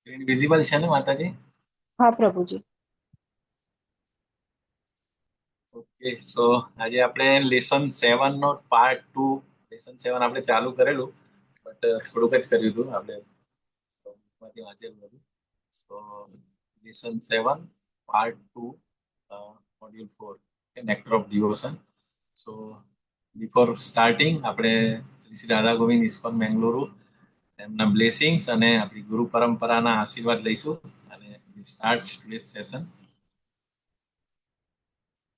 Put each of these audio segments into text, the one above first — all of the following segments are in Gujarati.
સ્ક્રીન વિઝિબલ છે ને માતાજી? हाँ प्रभु जी। ઓકે, સો આજે આપણે લેસન 7 નો પાર્ટ 2, લેસન 7 આપણે ચાલુ કરેલું, બટ થોડુંક જ કર્યું હતું આપણે, માંથી વાંચેલું હતું. So lesson 7 part 2, module 4, nectar of devotion. So before starting આપણે શ્રી શ્રી રાધા ગોવિંદ ઇસ્કોન બેંગલુરુ એમના બ્લેસિંગ્સ અને આપણી ગુરુ પરંપરાના આશીર્વાદ લઈશું અને સ્ટાર્ટ ધીસ સેશન.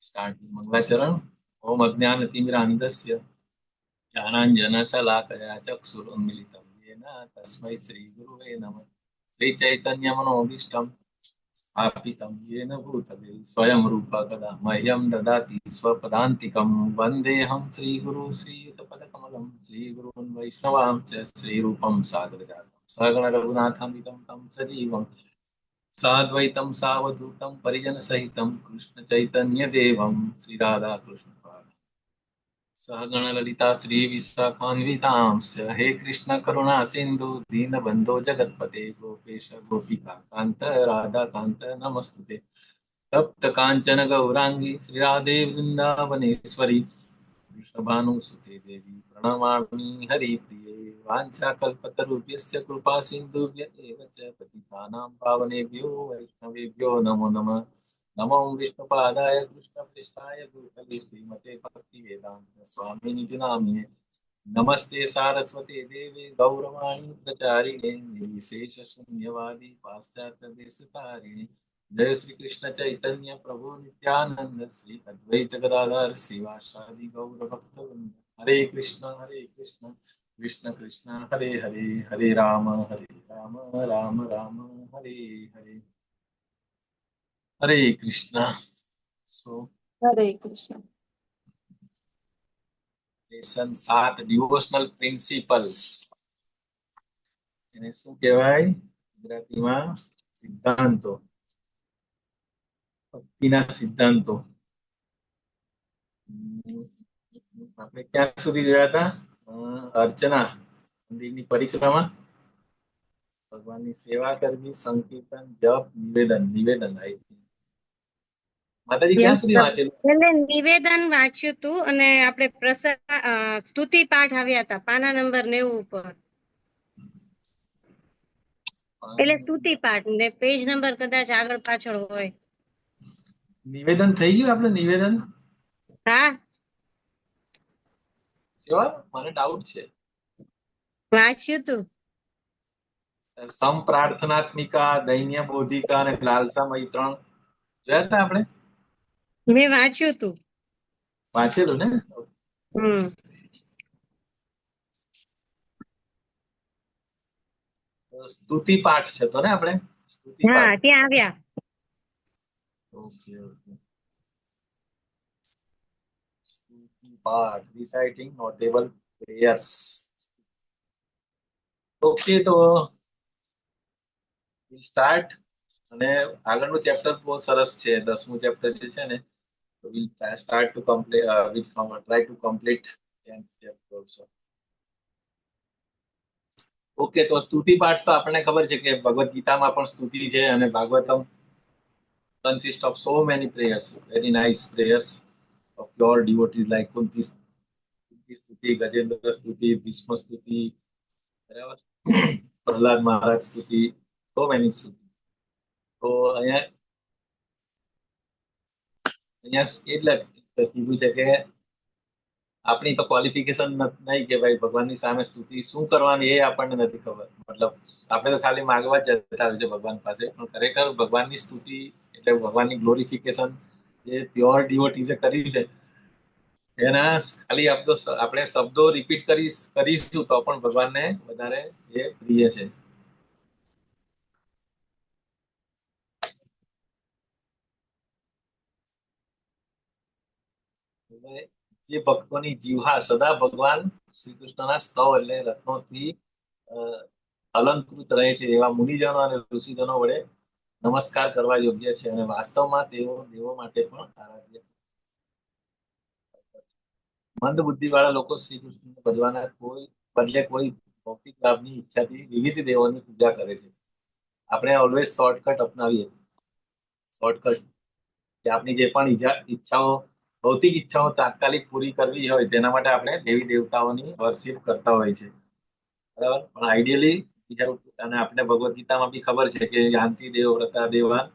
स्टार्ट मंगलाचरण। ओम अज्ञानतिमिरान्धस्य ज्ञानाञ्जनशलाकया चक्षुरुन्मीलितं येन तस्मै श्रीगुरुवे नमः। श्रीचैतन्यमनोभीष्टं स्थापितं येन भूतले स्वयं रूपा कदा मह्यं ददाति स्वपदान्तिकं। वन्देऽहं श्रीगुरु श्रीयुतपदकमलं श्रीगुरून् वैष्णवांश्च श्रीरूपं साग्रजातं सहगण रघुनाथान्वितं तं सजीवं साद्वैतं सावधूतं परिजनसहितं कृष्ण चैतन्य देवं श्री राधा कृष्ण सहगण ललिता श्री विशाखान्वितांश्च हे कृष्ण करुणा सिंधु दीनबंधो जगत्पते गोपेश गोपिका कांत राधा कांत नमस्तुते। तप्त कांचन गौरांगी श्री राधे वृंदावनेश्वरी वृषभानुसुते देवी प्रणमामि हरिप्रिये। वाञ्छाकल्पतरुभ्यश्च कृपा सिन्धुभ्य एव च पतितानां पावनेभ्यो वैष्णवेभ्यो नमो नमः। नमो विष्णुपादाय कृष्णप्रेष्ठाय भूतले श्रीमते भक्तिवेदान्त स्वामिनिति नामिने। नमस्ते सारस्वते देवे गौरवाणी प्रचारिणे निर्विशेष शून्यवादी पाश्चात्य देशतारिणे। जय श्री कृष्ण चैतन्य प्रभु नित्यानंद श्री अद्वैत गदाधर शिवासादि गौर भक्तवृंद। हरे कृष्ण कृष्ण कृष्ण हरे हरे हरे राम राम राम हरे हरे। हरे कृष्ण। सो हरे कृष्ण। લેસન 7 ડિવોશનલ પ્રિન્સિપલ્સ, એને શું કહેવાય ગુજરાતીમાં? સિદ્ધાંતો, ભક્તિના સિદ્ધાંતો. આપણે ક્યાં સુધી જોયા હતા? અર્ચના, મંદિરની પરિક્રમા, ભગવાનની સેવા કરવી, સંકીર્તન, જપ, નિવેદન. નિવેદન માતાજી ક્યાં સુધી વાંચેલું? એટલે નિવેદન વાંચ્યું હતું અને આપણે સ્તુતિ પાઠ આવ્યા હતા પાના નંબર 90 ઉપર. એટલે સ્તુતિ પાઠ ને પેજ નંબર કદાચ આગળ પાછળ હોય. નિવેદન થઈ ગયું આપણે? નિવેદન હા સેવા મને ડાઉટ છે. વાંચ્યું હતું. સમ પ્રાર્થનાત્મિકા, દૈન્ય બોધિકા અને લાલસા મૈત્રણ જોયા હતા આપણે? મેં વાંચ્યું હતું. વાંચેલું ને? સ્તુતિ પાઠ છે તો ને આપણે સ્તુતિ હા પાઠ. ત્યાં આવ્યા. Okay okay. સ્તુતિ પાઠ, રિસાઇટિંગ નોટેબલ પ્રેયર્સ. ઓકે, તો સ્ટાર્ટ. અને આગળનું ચેપ્ટર બહુ સરસ છે, 10મું ચેપ્ટર જે છે ને, તો we'll start to complete try to complete 10th chapter also. Okay, તો સ્તુતિ પાઠ તો આપણને ખબર છે કે ભગવદ ગીતામાં પણ સ્તુતિ છે અને Bhagavatam consist of so many prayers, very nice prayers of pure devotees like Kunti સ્તુતિ, ગજેન્દ્ર સ્તુતિ, ભીષ્મ સ્તુતિ, બરાબર, પ્રહલાદ મહારાજ સ્તુતિ, so many સ્તુતિ. તો અહીંયા એટલે કીધું છે કે આપણી તો ક્વોલિફિકેશન નહીં કે ભાઈ ભગવાનની સામે સ્તુતિ શું કરવાની એ આપણને નથી ખબર. મતલબ આપણે તો ખાલી માગવા જ જતા હોય છે ભગવાન પાસે, પણ ખરેખર ભગવાનની સ્તુતિ એટલે ભગવાનની ગ્લોરિફિકેશન જે પ્યોર ડિવોટીઝે કર્યું છે એના ખાલી આપણે શબ્દો રિપીટ કરીશું તો પણ ભગવાનને વધારે એ પ્રિય છે. જે ભક્તોની જીવહા સદા ભગવાન શ્રી કૃષ્ણના સ્તવ એટલે રત્નોથી અલંકૃત રહે છે એવા મુનિજનો અને ઋષિજનો વડે નમસ્કાર કરવા યોગ્ય છે અને વાસ્તવમાં તેઓ દેવો માટે પણ આરાધ્ય છે. મંદ બુદ્ધિ વાળા લોકો શ્રી કૃષ્ણને ભજવાના બદલે કોઈ ભૌતિક લાભની ઈચ્છાથી વિવિધ દેવોની પૂજા કરે છે. આપણે ઓલવેઝ શોર્ટકટ અપનાવીએ છીએ. શોર્ટકટ કે આપણી જે પણ ઈચ્છાઓ, ભૌતિક ઈચ્છાઓ તાત્કાલિક પૂરી કરવી હોય તેના માટે આપણે દેવી દેવતાઓની વર્શિપ કરતા હોય છે, બરાબર. પણ આઈડિયલી અને આપણે ભગવદ્ ગીતામાં બી ખબર છે કે યાંતિ દેવ વ્રતા દેવાન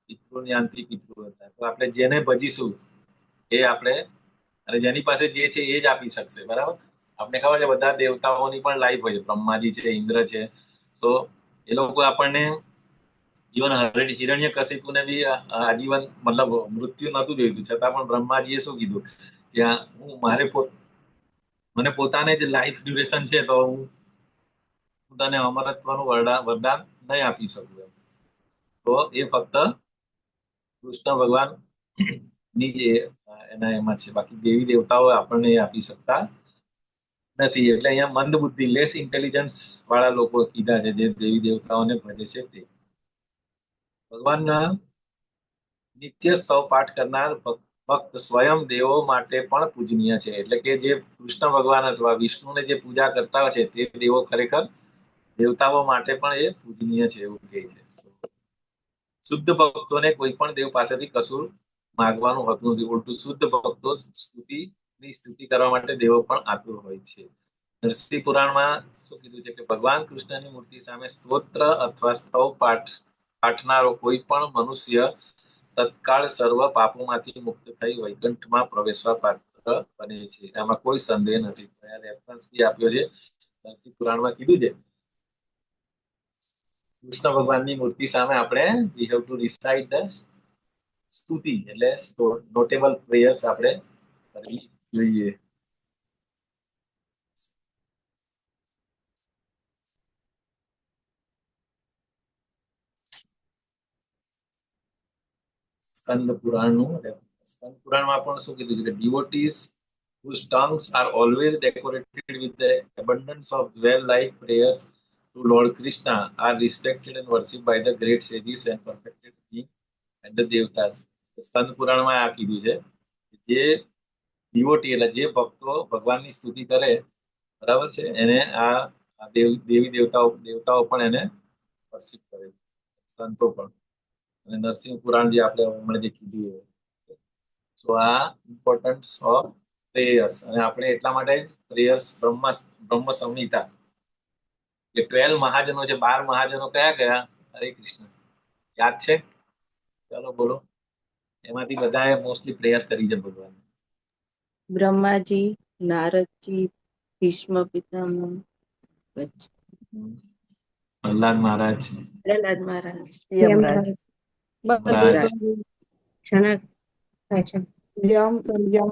પિતૃ યાંતિ પિતૃ વ્રતા. તો આપણે જેને ભજીશું એ આપણે, અને જેની પાસે જે છે એ જ આપી શકશે, બરાબર. આપણે ખબર છે બધા દેવતાઓની પણ લાઈફ હોય છે, બ્રહ્માજી છે, ઇન્દ્ર છે. તો એ લોકો આપણને ઇવન હિરણ્ય કશિપુને બી આજીવન મતલબ મૃત્યુ નતું જોઈતું, છતાં પણ બ્રહ્માજીએ શું કીધું કે મને પોતાને જ લાઈફ ડ્યુરેશન છે, તો હું તને અમરત્વનું વરદાન નહીં આપી શકું એમ. તો એ ફક્ત કૃષ્ણ ભગવાન ની જે એના એમાં છે, બાકી દેવી દેવતાઓ આપણને એ આપી શકતા નથી. એટલે અહીંયા મંદ બુદ્ધિ, લેસ ઇન્ટેલિજન્સ વાળા લોકો કીધા છે જે દેવી દેવતાઓને ભજે છે તે. ભગવાનના નિત્ય સ્તવ પાઠ કરનાર ભક્ત સ્વયં દેવો માટે પણ પૂજનીય છે. એટલે કે જે કૃષ્ણ ભગવાન અથવા વિષ્ણુને જે પૂજા કરતા હોય છે તે દેવો ખરેખર દેવતાઓ માટે પણ એ પૂજનીય છે, એવું કહે છે. શુદ્ધ ભક્તોને કોઈ પણ દેવ પાસેથી કશું માંગવાનું હોતું નથી, ઉલટું શુદ્ધ ભક્તો સ્તુતિ કરવા માટે દેવો પણ આતુર હોય છે. નરસિંહ પુરાણમાં શું કીધું છે કે ભગવાન કૃષ્ણની મૂર્તિ સામે સ્તોત્ર અથવા સ્તવ પાઠનારો કોઈ પણ મનુષ્ય તત્કાળ સર્વ પાપોમાંથી મુક્ત થઈ વૈકુંઠમાં પ્રવેશવા પાત્ર બને છે. આમાં કોઈ સંદેહ નથી. રેફરન્સ બી આપ્યો છે, નરસિંહ પુરાણમાં કીધું છે કૃષ્ણ ભગવાનની મૂર્તિ સામે આપણે વી હેવ ટુ રિસાઇટ ધ સ્તુતિ, એટલે નોટેબલ પ્રેયર્સ આપણે કરવી જોઈએ. સ્કંદ પુરાણમાં પણ શું કીધું છે કે devotees whose tongues are always decorated with the abundance of well-like prayers to Lord Krishna are respected and worshipped by the great sages and perfected beings and the devatas. સ્કંદ પુરાણમાં આ કીધું છે જે ડિવોટી એટલે જે ભક્તો ભગવાનની સ્તુતિ કરે, બરાબર છે, એને આ દેવી દેવતાઓ પણ એને વર્શિપ કરે, સંતો પણ. અને નરસિંહ પુરાણ જે આપણે હમણાં જે કીધું, સો આ ઇમ્પોર્ટન્સ ઓફ પ્રેયર્સ. અને આપણે એટલા માટે પ્રેયર્સ બ્રહ્મ સંહિતા, કે 12 મહાજનો છે, 12 મહાજનો કયા કયા? હરે કૃષ્ણ યાદ છે? ચાલો બોલો. એમાંથી બધાએ મોસ્ટલી પ્રેયર કરી છે ભગવાન. બ્રહ્માજી, નારદજી, ભીષ્મ પિતામહ, પ્રહલાદ મહારાજ, પ્રહલાદ મહારાજ, યમરાજ, મહારાજ, જનક અચ્છા યમ યમ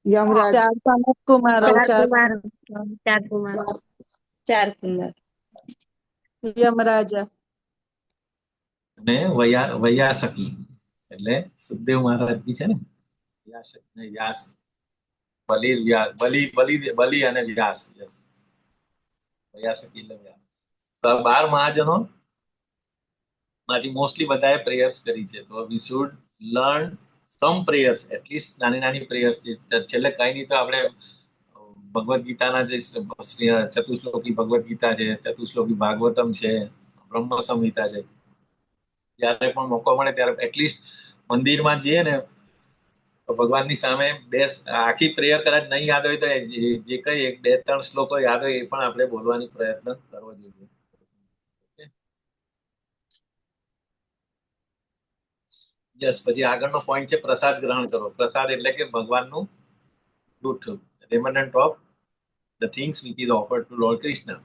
યમરાજ, ચાર સનત કુમારો, ચાર ચાર કુમાર ચાર કુમાર, યમરાજા, અને વૈયાસકી એટલે સુખદેવ મહારાજ બી છે ને, વ્યાસ, બલિ અને વ્યાસ. યસ, વૈયાસકી એટલે વ્યાસ. તો 12 મહાજનો માંથી મોસ્ટલી બધાએ પ્રેયર્સ કરી છે. તો we should learn some prayers, at least નાની નાની પ્રેયર્સ. છેલ્લે કઈ નહીં તો આપણે ભગવદ્ ગીતાના જે ચતુશ્લોકી ભગવદ્ ગીતા છે, ચતુશ્લોકી ભાગવતમ છે, બ્રહ્મ સંહિતા છે, જ્યારે પણ મોકો મળે ત્યારે એટલીસ્ટ મંદિરમાં જઈએ ને તો ભગવાનની સામે આખી પ્રેયર કદાચ નહીં યાદ હોય તો જે કઈ 2-3 શ્લોકો યાદ હોય એ પણ આપણે બોલવાની પ્રયત્ન કરવો જોઈએ. યસ, પછી આગળનો પોઈન્ટ છે પ્રસાદ ગ્રહણ કરો. પ્રસાદ એટલે કે ભગવાનનું fruit, remnant of the things which is offered to lord Krishna.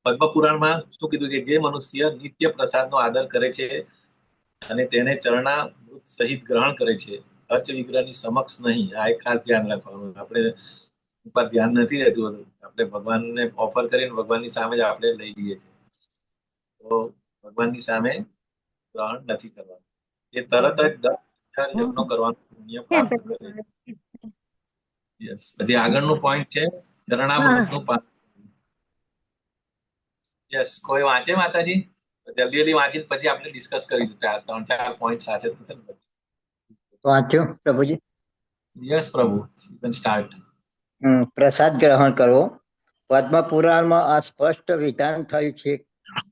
Padma પુરાણમાં શું કીધું કે જે મનુષ્ય નિત્ય પ્રસાદનો આદર કરે છે અને તેને ચરણામૃત સહિત ગ્રહણ કરે છે, અર્ચ વિગ્રહની સમક્ષ નહીં. આ એક ખાસ ધ્યાન રાખવાનું. આપણે ઉપર ધ્યાન નથી રહેતું, આપણે ભગવાનને ઓફર કરીને ભગવાનની સામે જ આપણે લઈ લઈએ છીએ, તો ભગવાનની સામે ગ્રહણ નથી કરવાનું. એ તરત જ યજ્ઞ કરવાનું પુણ્ય પ્રાપ્ત કરે. યસ, પછી આગળનું પોઈન્ટ છે ચરણામૃતનું પાન. યસ, કોઈ વાંચે માતાજી? જલ્દી જલ્દી વાંચીને પછી આપણે ડિસ્કસ કરીશું. 3-4 પોઈન્ટ સાથે થશે ને પછી. વાંચ્યું પ્રભુજી? યસ પ્રભુ, યુ કેન સ્ટાર્ટ. પ્રસાદ ગ્રહણ કરવો. પદ્મ પુરાણમાં આ સ્પષ્ટ વિધાન થયું છે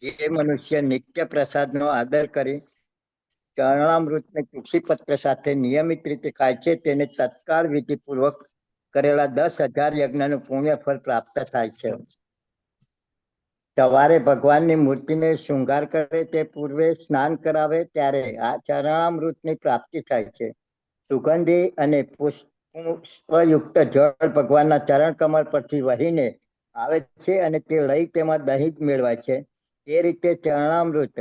જે મનુષ્ય નિત્ય પ્રસાદનો આદર કરી ચરણામૃતને તુલસીપત્ર સાથે નિયમિત રીતે ખાય છે તેને તત્કાળ વિધિપૂર્વક કરેલા 10,000 યજ્ઞનું પુણ્ય ફળ પ્રાપ્ત થાય છે. સવારે ભગવાનની મૂર્તિને શૃંગાર કરે તે પૂર્વે સ્નાન કરાવે ત્યારે આ ચરણામૃતની પ્રાપ્તિ થાય છે. સુગંધી અને પુષ્પયુક્ત જળ ભગવાનના ચરણ કમળ પરથી વહીને આવે છે અને તે લઈ તેમાં દહીં મેળવાય છે. એ રીતે ચરણામૃત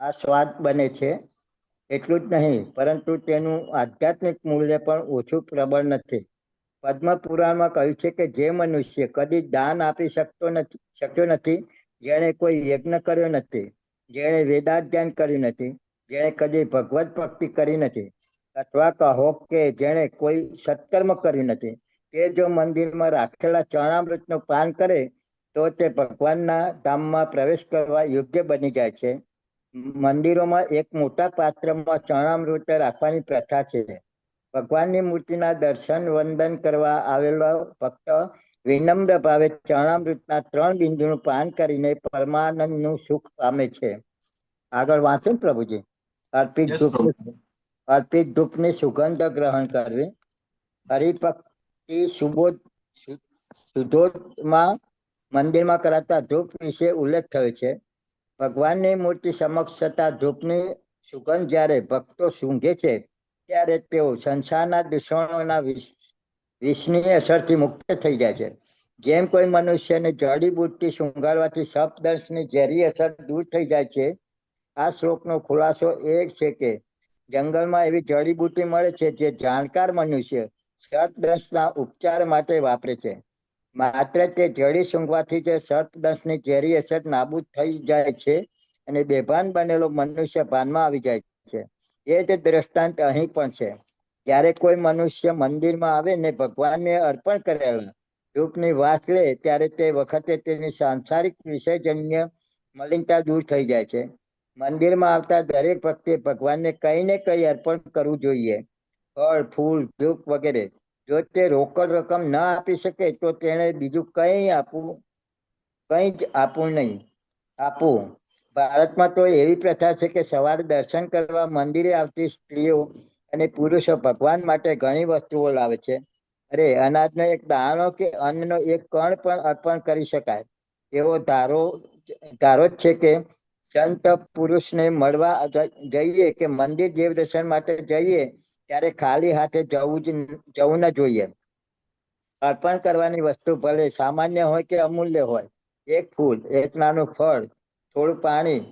આ સ્વાદ બને છે. એટલું જ નહીં પરંતુ તેનું આધ્યાત્મિક મૂલ્ય પણ ઓછું પ્રબળ નથી. પદ્મ પુરાણમાં કહ્યું છે કે જે મનુષ્ય કદી દાન આપી શક્યો નથી, જેણે કોઈ યજ્ઞ કર્યો નથી, જેણે વેદાધ્યાન કર્યું નથી, જેણે કદી ભગવત ભક્તિ કરી નથી, અથવા કહો કે જેણે કોઈ સત્કર્મ કર્યું નથી, તે જો મંદિરમાં રાખેલા ચરણામૃતનું પાન કરે તો તે ભગવાનના ધામમાં પ્રવેશ કરવા યોગ્ય બની જાય છે. મંદિરોમાં એક મોટા પાત્રમાં ચરણામૃત રાખવાની પ્રથા છે. ભગવાનની મૂર્તિના દર્શન વંદન કરવા આવેલો ભક્ત વિનમ્ર ભાવે ચરણામૃતના 3 બિંદુનું પાન કરીને પરમાનંદનું સુખ પામે છે. આગળ વાંચો ને પ્રભુજી. અર્પિત ધૂપની સુગંધ ગ્રહણ કરવી. હરિભક્તિ સુધોમાં મંદિરમાં કરાતા ધૂપ વિશે ઉલ્લેખ થયો છે. ભગવાનની મૂર્તિ સમક્ષ થતા ધૂપની સુગંધ જ્યારે ભક્તો સૂંઘે છે ત્યારે તેઓ સંસારના દૂષણોના વિષની અસરથી મુક્ત થઈ જાય છે. જેમ કોઈ મનુષ્યને જડીબુટ્ટી શૃંગારવાથી સપદંશની ઝેરી અસર દૂર થઈ જાય છે, આ શ્લોકનો ખુલાસો એ છે કે જંગલમાં એવી જડીબુટ્ટી મળે છે જે જાણકાર મનુષ્ય સર્પદંશના ઉપચાર માટે વાપરે છે. માત્ર તે જડી સૂંઘવાથી જ સર્પદંશની ઝેરી અસર નાબૂદ થઈ જાય છે અને બેભાન બનેલો મનુષ્ય ભાનમાં આવી જાય છે. એ જ દ્રષ્ટાંત અહીં પણ છે. જ્યારે કોઈ મનુષ્ય મંદિરમાં આવે ને ભગવાનને અર્પણ કરેલા ધૂપની વાસ લે ત્યારે તે વખતે તેની સાંસારિક વિષયજન્ય મલિનતા દૂર થઈ જાય છે. મંદિરમાં આવતા દરેક ભક્તે ભગવાનને કંઈ ને કંઈ અર્પણ કરવું જોઈએ. ફળ, ફૂલ, ધૂપ વગેરે. જો તે રોકડ રકમ ન આપી શકે તો તેણે બીજું કંઈ જ આપવું નહીં. ભારતમાં તો એવી પ્રથા છે કે સવારે દર્શન કરવા મંદિરે આવતી સ્ત્રીઓ અને પુરુષો ભગવાન માટે ઘણી વસ્તુઓ લાવે છે. અરે, અનાજનો એક દાણો કે અન્નનો એક કણ પણ અર્પણ કરી શકાય એવો ધારો છે કે સંત પુરુષને મળવા જઈએ કે મંદિર દેવ દર્શન માટે જઈએ ત્યારે ખાલી હાથે જવું ન જોઈએ. અર્પણ કરવાની વસ્તુ ભલે સામાન્ય હોય કે અમૂલ્ય હોય, એક ફૂલ, એક નાનું ફળ, થોડું પાણી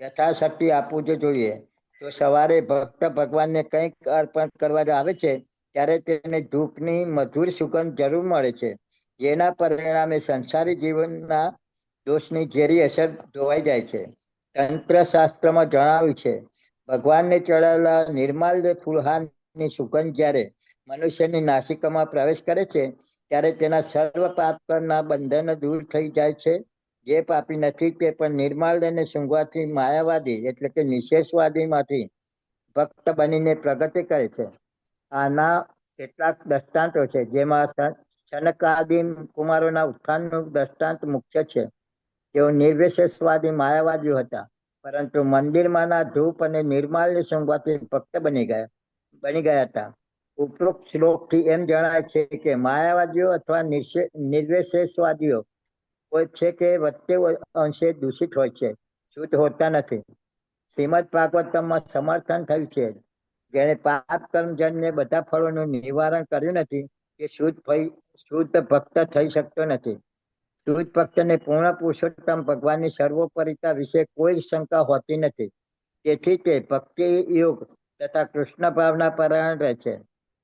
યથાશક્તિ આપવું જ જોઈએ. તો સવારે ભક્ત ભગવાનને કંઈક અર્પણ કરવા આવે છે ત્યારે તેને ધૂપની મધુર સુગંધ જરૂર મળે છે, જેના પરિણામે સંસારી જીવનના દોષની ઝેરી અસર ધોવાઈ જાય છે. તંત્ર શાસ્ત્રમાં જણાવ્યું છે ભગવાનને ચડાવેલા નિર્માલ્ય ફૂલહારની સુગંધ જ્યારે મનુષ્યની નાસિકામાં પ્રવેશ કરે છે ત્યારે તેના સર્વ પાપના બંધન દૂર થઈ જાય છે. જે પાપી નથી તે પણ નિર્માલ્યને સૂંઘવાથી માયાવાદી એટલે કે નિશેષવાદીમાંથી ભક્ત બનીને પ્રગતિ કરે છે. આના કેટલાક દ્રષ્ટાંતો છે, જેમાં સનકાદિ કુમારોના ઉત્થાનનું દ્રષ્ટાંત મુખ્ય છે. તેઓ નિર્વિશેષવાદી માયાવાદીઓ હતા, પરંતુ મંદિરમાંના ધૂપ અને નિર્માલ્ય સૂંઘવાથી ભક્ત બની ગયા હતા. ઉપરોક્ત શ્લોકથી એમ જણાય છે કે માયાવાદીઓ અથવા નિર્વિશેષવાદીઓ કોઈ છે કે વચ્ચે અંશે દૂષિત હોય છે, શુદ્ધ હોતા નથી. શ્રીમદ ભાગવતમમાં સમર્થન થયું છે જેણે પાપ કર્મજન્ય બધા ફળોનું નિવારણ કર્યું નથી તે શુદ્ધ ભક્ત થઈ શકતો નથી. શુદ્ધ ભક્તને પૂર્ણ પુરુષોત્તમ ભગવાનની સર્વોપરિતા વિશે કોઈ શંકા હોતી નથી. તેથી તે ભક્તિ યોગ તથા કૃષ્ણ ભાવના પરાયણ રહે છે.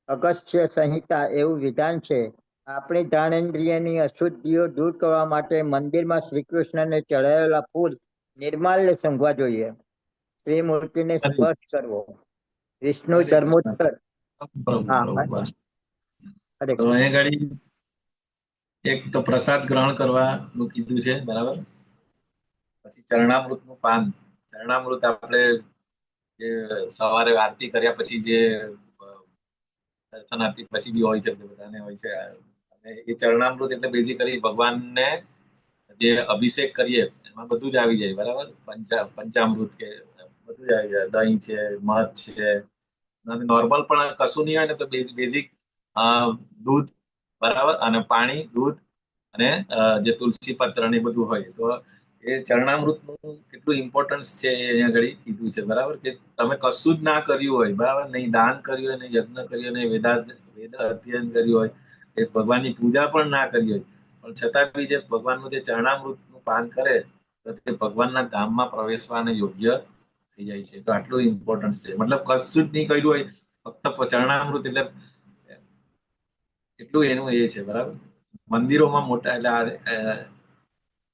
અગસ્ત્ય સંહિતા એવું વિધાન છે, આપણી જ્ઞાનેન્દ્રિયની અશુદ્ધિઓ દૂર કરવા માટે મંદિરમાં શ્રી કૃષ્ણને ચડાવેલા ફૂલ નિર્માલ્ય સૂંઘવા જોઈએ. શ્રી મૂર્તિને સ્પર્શ કરવો. વિષ્ણુ ધર્મોત્તર. તો અહીંયા ગાડી એક તો પ્રસાદ ગ્રહણ કરવાનું કીધું છે, બરાબર. પછી ચરણામૃતનું પાન. ચરણામૃત આપણે જે સવારે આરતી કર્યા પછી જે દર્શન આરતી પછી બી હોય છે, બધાને હોય છે. અને એ ચરણામૃત એટલે બેઝિકલી ભગવાનને જે અભિષેક કરીએ એમાં એમાં બધું જ આવી જાય, બરાબર. પંચામૃત કે બધું જ આવી જાય, દહીં છે, મધ છે, નોર્મલ પણ કશું નહીં હોય ને તો બેઝિક દૂધ, બરાબર, અને પાણી, દૂધ અને જે તુલસી પત્ર ને એ બધું હોય. તો એ ચરણામૃતનું કેટલું ઇમ્પોર્ટન્સ છે એ અહીંયા આગળ કીધું છે, બરાબર, કે તમે કશું જ ના કર્યું હોય, બરાબર, નહીં દાન કર્યું હોય, નહીં યજ્ઞ કર્યું હોય, નહીં વેદ અધ્યયન કર્યું હોય, એ ભગવાનની પૂજા પણ ના કરી હોય, પણ છતાં બી જે ભગવાનનું જે ચરણામૃતનું પાન કરે તો તે ભગવાનના ધામમાં પ્રવેશવાને યોગ્ય થઈ જાય છે. તો આટલું ઇમ્પોર્ટન્સ છે. મતલબ કશું જ નહીં કર્યું હોય, ફક્ત ચરણામૃત એટલે એટલું એનું એ છે, બરાબર. મંદિરોમાં મોટા એટલે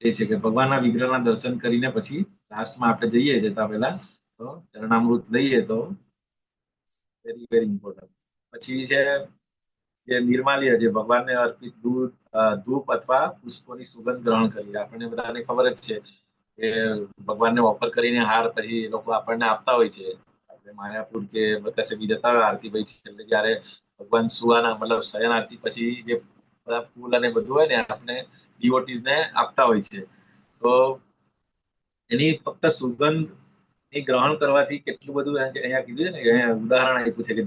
એ છે કે ભગવાનના વિગ્રહના દર્શન કરીને પછી લાસ્ટમાં આપણે જઈએ જતા પહેલા તો ચરણામૃત લઈએ તો વેરી વેરી ઇમ્પોર્ટન્ટ. પછી છે જે નિર્માલ્ય, જે ભગવાનને અર્પિત દૂધ, ધૂપ અથવા પુષ્પોની સુગંધ ગ્રહણ કરવી. આપણને બધાને ખબર જ છે કે ભગવાનને ઓફર કરીને હાર પછી એ લોકો આપણને આપતા હોય છે. આપણે માયાપુર કે કશે બી જતા હોય આરતી ભાઈ છેલ્લે જયારે ભગવાન સુવાના મતલબ શયન આરતી પછી જે બધા ફૂલ અને બધું હોય ને આપણે ડિવોટીઝને આપતા હોય છે. તો એની ફક્ત સુગંધ ની ગ્રહણ કરવાથી કેટલું બધું અહીંયા કીધું છે ને, અહીંયા ઉદાહરણ આપ્યું છે કે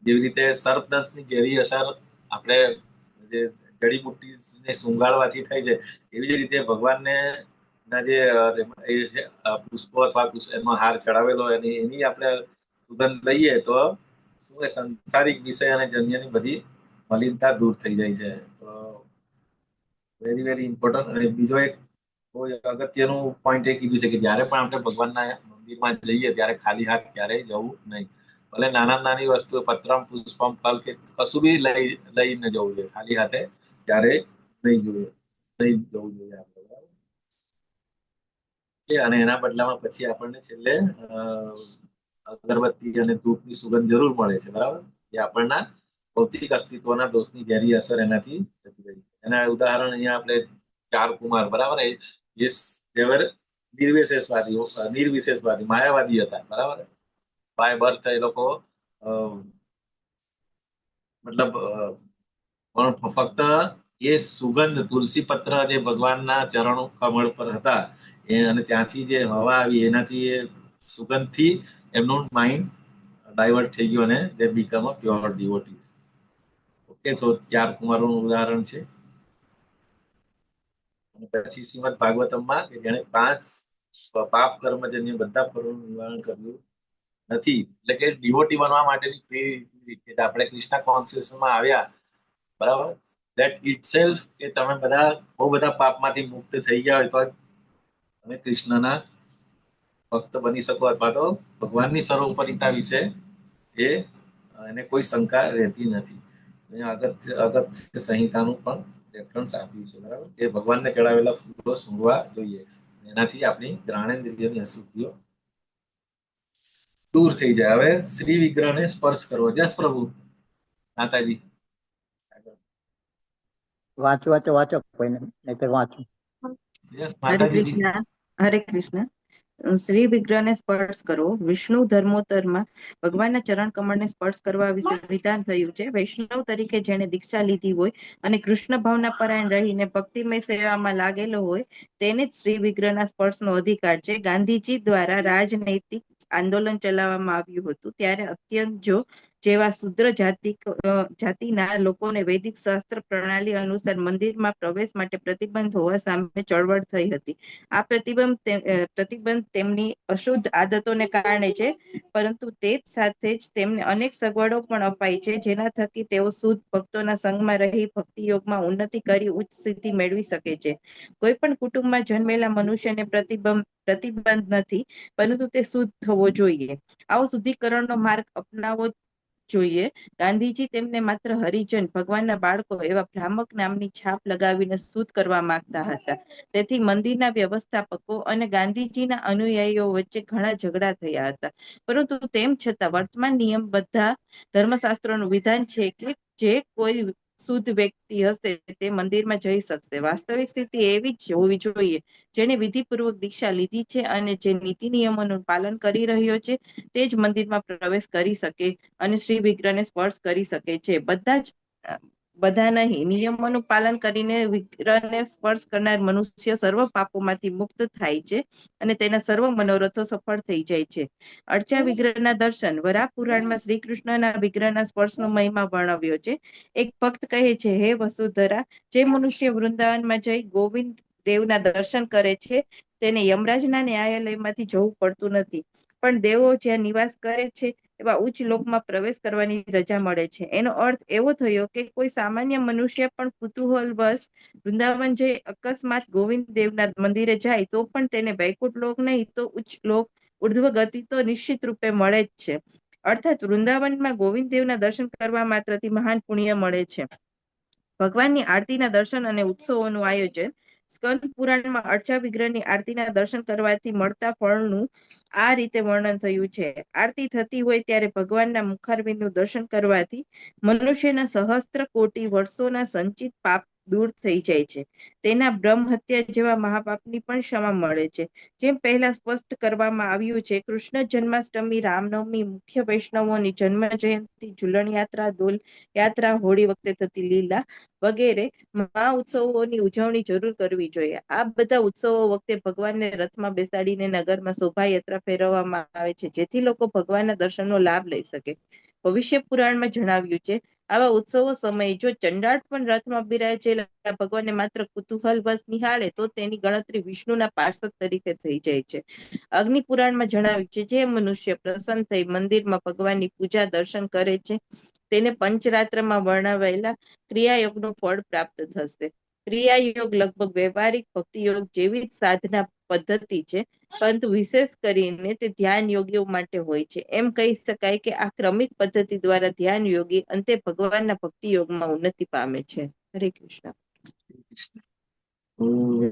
જેવી રીતે સર્પદંશની ઝેરી અસર આપણે જે જડીબુટ્ટીને સુંઘાડવાથી થાય છે, એવી જ રીતે ભગવાનને ના જે પુષ્પો અથવા એનો હાર ચડાવેલો હોય એની આપણે સુગંધ લઈએ તો શું એ સંસારિક વિષય અને જન્યની બધી મલિનતા દૂર થઈ જાય છે. તો વેરી વેરી ઇમ્પોર્ટન્ટ. અને બીજો એક બહુ અગત્યનું પોઈન્ટ એ કીધું છે કે જ્યારે પણ આપણે ભગવાનના મંદિરમાં જઈએ ત્યારે ખાલી હાથ ક્યારેય જવું નહીં. ભલે નાની વસ્તુ પત્રમ, પુષ્પમ, ફલ કે કશું બી લઈને જવું જોઈએ, ખાલી હાથે ક્યારેય નહીં જવું જોઈએ આપણે, બરાબર. અને એના બદલામાં પછી આપણને છેલ્લે અગરબત્તી અને ધૂપની સુગંધ જરૂર મળે છે, બરાબર. એ આપણના ભૌતિક અસ્તિત્વના દોષની ઘેરી અસર એનાથી જતી રહી. એના ઉદાહરણ અહીંયા આપણે 4 કુમાર, બરાબર, એ નિર્વિશેષવાદી માયાવાદી હતા, બરાબર. બાય બર્થ એ લોકો મતલબ પણ ફક્ત એ સુગંધ તુલસી પત્ર જે ભગવાનના ચરણો કમળ પર હતા અને ત્યાંથી જે હવા આવી એનાથી એ સુગંધથી એમનું માઇન્ડ ડાયવર્ટ થઈ ગયું અને દે બીકમ અ પ્યોર ડિવોટીઝ. ઓકે, તો 4 કુમારોનું ઉદાહરણ છે. અને પછી શ્રીમદ ભાગવતમમાં કે જેને 5 પાપ કર્મજન્ય બધા ફળોનું નિવારણ કર્યું નથી, એટલે કે ડિવોટી બનવા માટેની પ્રેરિત આપણે કૃષ્ણ કોન્શિયસમાં આવ્યા, બરાબર, ધેટ ઇટસેલ્ફ કે તમે બહુ બધા પાપમાંથી મુક્ત થઈ ગયા હોય તો તમે કૃષ્ણના ભક્ત બની શકો અથવા તો ભગવાનની સર્વોપરિતા વિશે એને કોઈ શંકા રહેતી નથી. અગત્ય સંહિતાનું પણ રેફરન્સ આપ્યું છે, બરાબર, કે ભગવાનને ચડાવેલા ફૂલો સૂંઘવા જોઈએ, એનાથી આપણી જ્ઞાનેન્દ્રિયની અશુદ્ધિઓ દૂર થઈ જાય. હવે શ્રી વિગ્રહને સ્પર્શ કરવો. જસ પ્રભુ માતાજી. વાંચો કોઈને નહીતર વાંચો. યસ હરે માતાજી. કૃષ્ણ. હરે કૃષ્ણ. શ્રી વિગ્રહને સ્પર્શ કરવો. વિષ્ણુ ધર્મોત્તરમાં ભગવાનના ચરણ કમળને સ્પર્શ કરવા વિશે વિધાન થયું છે. વૈષ્ણવ તરીકે જેણે દીક્ષા લીધી હોય અને કૃષ્ણ ભાવના પરાયણ રહીને ભક્તિમય સેવામાં લાગેલો હોય તેને જ શ્રી વિગ્રહના સ્પર્શનો અધિકાર છે. ગાંધીજી દ્વારા રાજનૈતિક આંદોલન ચલાવવામાં આવ્યું હતું ત્યારે અત્યંત જેવા શુદ્ર જાતિના લોકોને વૈદિક શાસ્ત્ર પ્રણાલી અનુસાર મંદિરમાં પ્રવેશ માટે પ્રતિબંધ હોવા સામે ચળવળ થઈ હતી. આ પ્રતિબંધ તેમની અશુદ્ધ આદતોને કારણે છે, પરંતુ તે જ સાથે જ તેમને અનેક સગવડો પણ અપાઈ છે જેના થકી તેઓ શુદ્ધ ભક્તોના સંગમાં રહી ભક્તિ યોગમાં ઉન્નતિ કરી ઉચ્ચ સિદ્ધિ મેળવી શકે છે. કોઈ પણ કુટુંબમાં જન્મેલા મનુષ્યને પ્રતિબંધ નથી, પરંતુ તે શુદ્ધ થવો જોઈએ. આવો શુદ્ધિકરણનો માર્ગ અપનાવવો જોઈએ. ગાંધીજી તેમને માત્ર હરિજન, ભગવાનના બાળકો એવા ભ્રામક નામની છાપ લગાવીને શુદ્ધ કરવા માંગતા હતા. તેથી મંદિરના વ્યવસ્થાપકો અને ગાંધીજીના અનુયાયીઓ વચ્ચે ઘણા ઝઘડા થયા હતા. પરંતુ તેમ છતાં વર્તમાન નિયમ બધા ધર્મશાસ્ત્રોનું વિધાન છે કે જે કોઈ શુદ્ધ વ્યક્તિ હશે તે મંદિરમાં જઈ શકશે. વાસ્તવિક સ્થિતિ એવી જ હોવી જોઈએ. જેને વિધિપૂર્વક દીક્ષા લીધી છે અને જે નીતિ નિયમોનું પાલન કરી રહ્યો છે તે જ મંદિરમાં પ્રવેશ કરી શકે અને શ્રી વિગ્રહને સ્પર્શ કરી શકે છે. બધા નહીં. નિયમોનું પાલન કરીને વિગ્રહને સ્પર્શ કરનાર મનુષ્ય સર્વ પાપોમાંથી મુક્ત થાય છે અને તેના સર્વ મનોરથો સફળ થઈ જાય છે. અર્ચા વિગ્રહના દર્શન. વરાહ પુરાણમાં શ્રી કૃષ્ણના વિગ્રહના સ્પર્શનો મહિમા વર્ણવ્યો છે. એક ભક્ત કહે છે, હે વસુધરા, જે મનુષ્ય વૃંદાવનમાં જઈ ગોવિંદ દેવના દર્શન કરે છે તેને યમરાજના ન્યાયાલયમાંથી જવું પડતું નથી, પણ દેવો જ્યાં નિવાસ કરે છે એવા ઉચ્ચ લોકમાં પ્રવેશ કરવાની રજા મળે છે. એનો અર્થ એવો થયો કે કોઈ સામાન્ય મનુષ્ય પણ કુતૂહલવશ વૃંદાવન જઈ અકસ્માત ગોવિંદ દેવના મંદિરે જાય તો પણ તેને વૈકુંઠ લોક નહીં તો ઉચ્ચ લોક, ઉર્ધ્વ ગતિ તો નિશ્ચિત રૂપે મળે જ છે. અર્થાત વૃંદાવનમાં ગોવિંદ દેવના દર્શન કરવા માત્રથી મહાન પુણ્ય મળે છે. ભગવાનની આરતીના દર્શન અને ઉત્સવોનું આયોજન. સ્કંદ પુરાણમાં અર્ચા વિગ્રહની આરતીના દર્શન કરવાથી મળતા ફળનું આ રીતે વર્ણન થયું છે. આરતી થતી હોય ત્યારે ભગવાનના મુખારવિંદનું દર્શન કરવાથી મનુષ્યના સહસ્ત્ર કોટી વર્ષોના સંચિત પાપ દૂર થઈ જાય છે. તેના બ્રહ્મ હત્યા જેવા મહાપાપની પણ ક્ષમા મળે છે. જેમ પહેલા સ્પષ્ટ કરવામાં આવ્યું છે, કૃષ્ણ જન્માષ્ટમી, રામનવમી, મુખ્ય વૈષ્ણવોની જન્મ જયંતિ, ઝૂલણ યાત્રા, દોલ યાત્રા, હોળી વખતે થતી લીલા વગેરે મહા ઉત્સવોની ઉજવણી જરૂર કરવી જોઈએ. આ બધા ઉત્સવો વખતે ભગવાનને રથમાં બેસાડીને નગરમાં શોભાયાત્રા ફેરવવામાં આવે છે, જેથી લોકો ભગવાનના દર્શનનો લાભ લઈ શકે. ભવિષ્ય પુરાણમાં જણાવ્યું છે, આવા ઉત્સવો સમયે જો ચંડાળ પણ રથમાં બિરાજેલા ભગવાનને માત્ર કુતૂહલવશ નિહાળે તો તેની ગણતરી વિષ્ણુના પાર્ષદ તરીકે થઈ જાય છે. અગ્નિ પુરાણમાં જણાવ્યું છે, જે મનુષ્ય પ્રસન્ન થઈ મંદિરમાં ભગવાનની પૂજા દર્શન કરે છે તેને પંચરાત્રમાં વર્ણવેલા ક્રિયાયોગનું ફળ પ્રાપ્ત થશે. ક્રિયાયોગ લગભગ વ્યવહારિક ભક્તિયોગ જેવી જ સાધના પદ્ધતિ છે, પરંતુ વિશેષ કરીને તે ધ્યાન યોગીઓ માટે હોય છે. એમ કહી શકાય કે આ ક્રમિક પદ્ધતિ દ્વારા ધ્યાન યોગી અંતે ભગવાનના ભક્તિ યોગમાં ઉન્નતિ પામે છે. હરે કૃષ્ણ.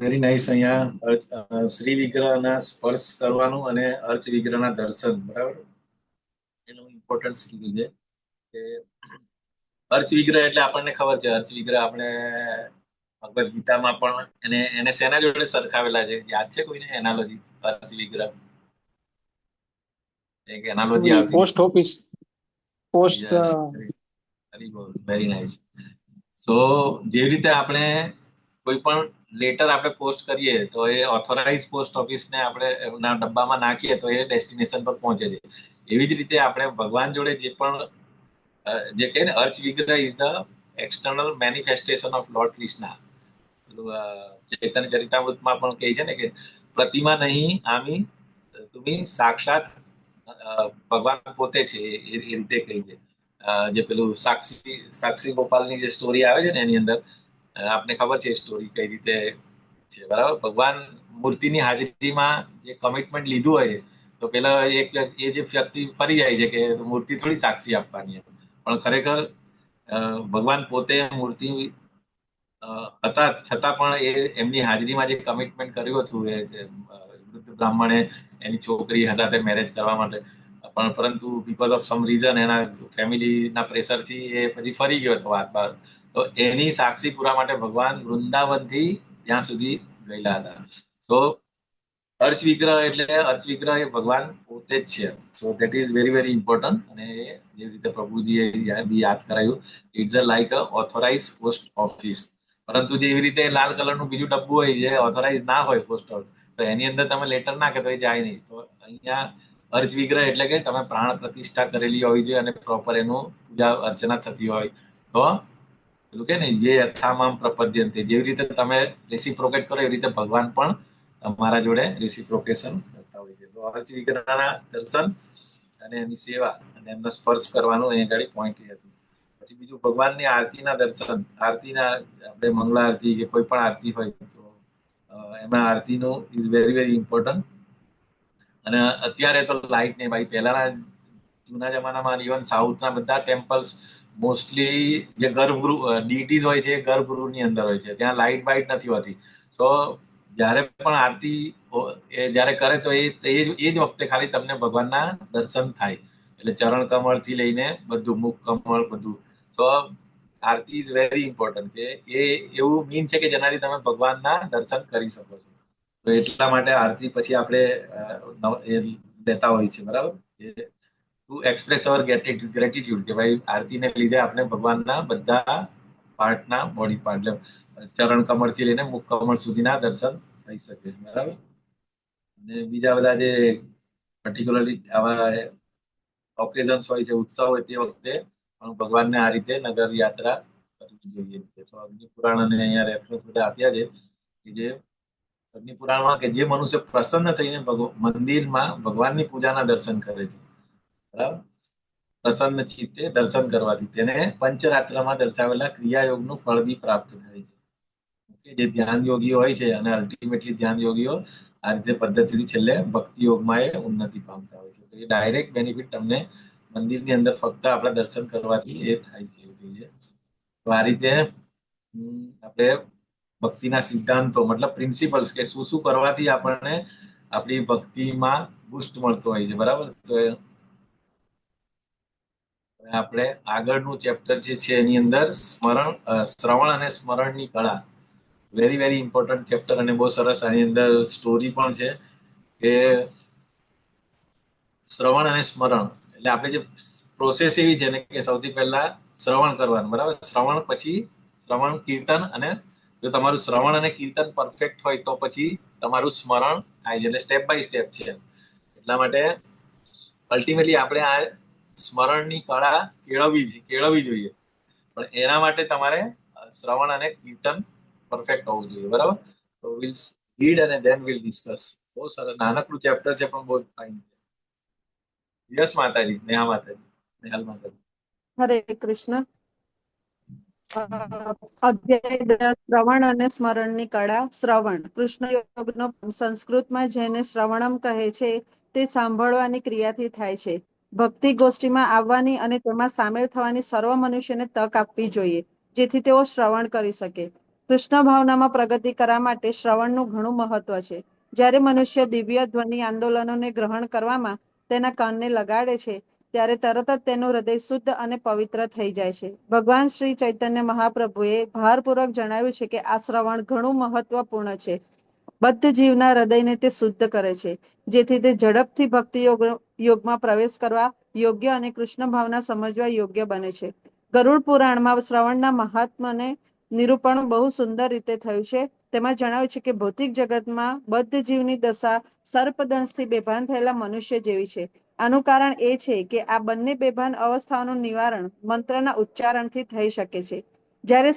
Very nice. અહીંયા શ્રી વિગ્રહના સ્પર્શ કરવાનું અને અર્ચ વિગ્રહના દર્શન, બરાબર, એનું ઇમ્પોર્ટન્સ કીધું છે કે અર્ચ વિગ્રહ એટલે આપણને ખબર છે, અર્ચ વિગ્રહ આપણે ભગવદ ગીતામાં પણ એને શેના જોડે સરખાવેલા છે? યાદ છે કોઈને એનાલોજી? અર્ચ વિગ્રહ એક એનાલોજી આવતી post office, post very nice. So જેવી રીતે આપણે કોઈ પણ લેટર આપણે પોસ્ટ કરીએ તો એ ઓથોરાઇઝ પોસ્ટ ઓફિસને આપણે એના ડબ્બામાં નાખીએ તો એ ડેસ્ટિનેશન પર પહોંચે છે. એવી જ રીતે આપણે ભગવાન જોડે જે પણ જે કહે ને, અર્ચ વિગ્રહ is the external manifestation of Lord Krishna. Chaitanya ચરિતામૃતમાં પણ કહે છે ને કે પ્રતિમા નહીં આમી તુમી સાક્ષાત ભગવાન પોતે છે, એ રીતે કહી છે. જે પેલું સાક્ષી ગોપાલની જે સ્ટોરી આવે છે ને એની અંદર આપને ખબર છે સ્ટોરી કઈ રીતે છે, બરાબર. ભગવાન મૂર્તિની હાજરીમાં જે કમિટમેન્ટ લીધું હોય તો પેલા એ જે વ્યક્તિ ફરી જાય છે કે મૂર્તિ થોડી સાક્ષી આપવાની, પણ ખરેખર ભગવાન પોતે મૂર્તિ હતા છતાં પણ એ એમની હાજરીમાં જે કમિટમેન્ટ કર્યું હતું એ વૃદ્ધ બ્રાહ્મણે એની છોકરી સાથે મેરેજ કરવા માટે, પણ પરંતુ બીકોઝ ઓફ સમ રીઝન એના ફેમિલીના પ્રેશરથી એ પછી ફરી ગયો હતો વાત બાર. તો એની સાક્ષી પૂરા માટે ભગવાન વૃંદાવનથી ત્યાં સુધી ગયેલા હતા. સો અર્ચ વિગ્રહ એ ભગવાન પોતે જ છે. So that is very very important. અને જે રીતે પ્રભુજીએ બી યાદ કરાયું, it's a like a authorize post office. પરંતુ જે એવી રીતે લાલ કલરનું બીજું ડબ્બુ હોય જે ઓથોરાઇઝ ના હોય પોસ્ટ ઓફિસ, તો એની અંદર તમે લેટર નાખે તો એ જાય નહીં. તો અહીંયા અર્ચ વિગ્રહ એટલે કે તમે પ્રાણ પ્રતિષ્ઠા કરેલી હોવી જોઈએ અને પ્રોપર એનું પૂજા અર્ચના થતી હોય તો પેલું કે ને જે યથામામ પ્રપદ્યંતે, જેવી રીતે તમે રેસિપ્રોકેટ કરો એવી રીતે ભગવાન પણ તમારા જોડે રેસિપ્રોકેશન કરતા હોય છે. તો અર્ચ વિગ્રહના દર્શન અને એની સેવા અને એમનો સ્પર્શ કરવાનું અહીં આગળ પોઈન્ટ એ હતું. પછી બીજું ભગવાનની આરતીના દર્શન. આરતીના આપણે મંગળા આરતી કે કોઈ પણ આરતી હોય તો એમાં આરતીનું ઇઝ વેરી વેરી ઇમ્પોર્ટન્ટ. અને અત્યારે તો લાઇટ ને ભાઈ, પહેલાના જૂના જમાનામાં ઇવન સાઉથના બધા ટેમ્પલ્સ મોસ્ટલી જે ગર્ભગૃહ ડીટીઝ હોય છે એ ગર્ભગૃહની અંદર હોય છે, ત્યાં લાઇટ બાઇટ નથી હોતી. સો જ્યારે પણ આરતી જ્યારે કરે તો એ જ વખતે ખાલી તમને ભગવાનના દર્શન થાય. એટલે ચરણ કમળ થી લઈને બધું, મુખ કમળ બધું. સો આરતી ઇઝ વેરી ઇમ્પોર્ટન્ટ કે એ એવું મીન છે કે જેનાથી તમે ભગવાનના દર્શન કરી શકો છો. તો એટલા માટે આરતી પછી આપણે લેતા હોય છે, બરાબર, ટુ એક્સપ્રેસ અવર ગ્રેટિટ્યુડ કે ભાઈ આરતીને લીધે આપણે ભગવાનના બધા પાર્ટના બોડી પાર્ટ એટલે ચરણ કમળથી લઈને મુખ કમળ સુધીના દર્શન થઈ શકે, બરાબર. અને બીજા બધા જે પર્ટિક્યુલરલી આવા ઓકેઝન્સ હોય છે, ઉત્સવ હોય, તે વખતે પણ ભગવાનને આ રીતે નગર યાત્રા કરવી જોઈએ. તો અગ્નિ પુરાણ અને અહીંયા રેફરન્સ બધા આપ્યા છે કે જે અગ્નિ પુરાણમાં કે જે મનુષ્ય પ્રસન્ન થઈને મંદિરમાં ભગવાનની પૂજાના દર્શન કરે છે, બરાબર, પ્રસન્ન ચિત્તે દર્શન કરવાથી તેને પંચરાત્રમાં દર્શાવેલા ક્રિયાયોગનું ફળ બી પ્રાપ્ત થાય છે. જે ધ્યાન યોગીઓ હોય છે અને અલ્ટિમેટલી ધ્યાન યોગીઓ આ રીતે પદ્ધતિથી છેલ્લે ભક્તિ યોગમાં એ ઉન્નતિ પામતા હોય છે. તો એ ડાયરેક્ટ બેનિફિટ તમને મંદિરની અંદર ફક્ત આપણા દર્શન કરવાથી એ થાય છે. તો આ રીતે આપણે ભક્તિના સિદ્ધાંતો મતલબ પ્રિન્સિપલ્સ કે શું શું કરવાથી આપણને આપણી ભક્તિમાં બુસ્ટ મળતો હોય છે, બરાબર. તો આપણે આગળનું ચેપ્ટર જે છે એની અંદર શ્રવણ અને સ્મરણની કળા, વેરી વેરી ઇમ્પોર્ટન્ટ ચેપ્ટર અને બહુ સરસ આની અંદર સ્ટોરી પણ છે કે શ્રવણ અને સ્મરણ એટલે આપણે જે પ્રોસેસ એવી છે ને કે સૌથી પહેલા શ્રવણ કરવાનું, બરાબર. શ્રવણ પછી શ્રવણ કીર્તન, અને જો તમારું શ્રવણ અને કીર્તન પરફેક્ટ હોય તો પછી તમારું સ્મરણ થાય છે. એટલે સ્ટેપ બાય સ્ટેપ છે. એટલા માટે અલ્ટિમેટલી આપણે આ સ્મરણની કળા કેળવવી જોઈએ, પણ એના માટે તમારે શ્રવણ અને કીર્તન પરફેક્ટ હોવું જોઈએ, બરાબર. તો વિલ રીડ અને ધેન વિલ ડિસ્કસ. બહુ સરસ નાનકડું ચેપ્ટર છે પણ બહુ ફાઇન છે. યસ માતાજી, નેહા માતાજી, નેહાલ માતાજી. હરે કૃષ્ણ. અધ્યાય 10 શ્રવણ અને સ્મરણની કળા. શ્રવણ કૃષ્ણ યોગનો સંસ્કૃતમાં જેને શ્રવણમ કહે છે તે સાંભળવાની ક્રિયાથી થાય છે. ભક્તિ ગોષ્ઠીમાં આવવાની અને તેમાં સામેલ થવાની સર્વ મનુષ્યને તક આપવી જોઈએ, જેથી તેઓ શ્રવણ કરી શકે. કૃષ્ણ ભાવનામાં પ્રગતિ કરવા માટે શ્રવણનું ઘણું મહત્વ છે. જ્યારે મનુષ્ય દિવ્ય ધ્વનિ આંદોલનોને ગ્રહણ કરવામાં તેના કાનને લગાડે છે ત્યારે તરત જ તેનું હૃદય શુદ્ધ અને પવિત્ર થઈ જાય છે. ભગવાન શ્રી ચૈતન્ય મહાપ્રભુએ ભારપૂર્વક જણાવ્યું છે કે આ શ્રવણ ઘણું મહત્વપૂર્ણ છે. બદ્ધ જીવના હૃદયને તે શુદ્ધ કરે છે, જેથી તે ઝડપથી ભક્તિ યોગમાં પ્રવેશ કરવા યોગ્ય અને કૃષ્ણ ભાવના સમજવા યોગ્ય બને છે. ગરુડ પુરાણમાં શ્રવણના મહાત્મને નિરૂપણ બહુ સુંદર રીતે થયું છે. તેમાં જણાવ્યું છે કે ભૌતિક જગતમાં બદ્ધ જીવની દશા સર્પદંશથી બેભાન થયેલા મનુષ્ય જેવી છે. આનું કારણ એ છે કે આ બંને બેભાન અવસ્થાઓનું નિવારણ મંત્રના ઉચ્ચારણથી થઈ શકે છે. જ્યારે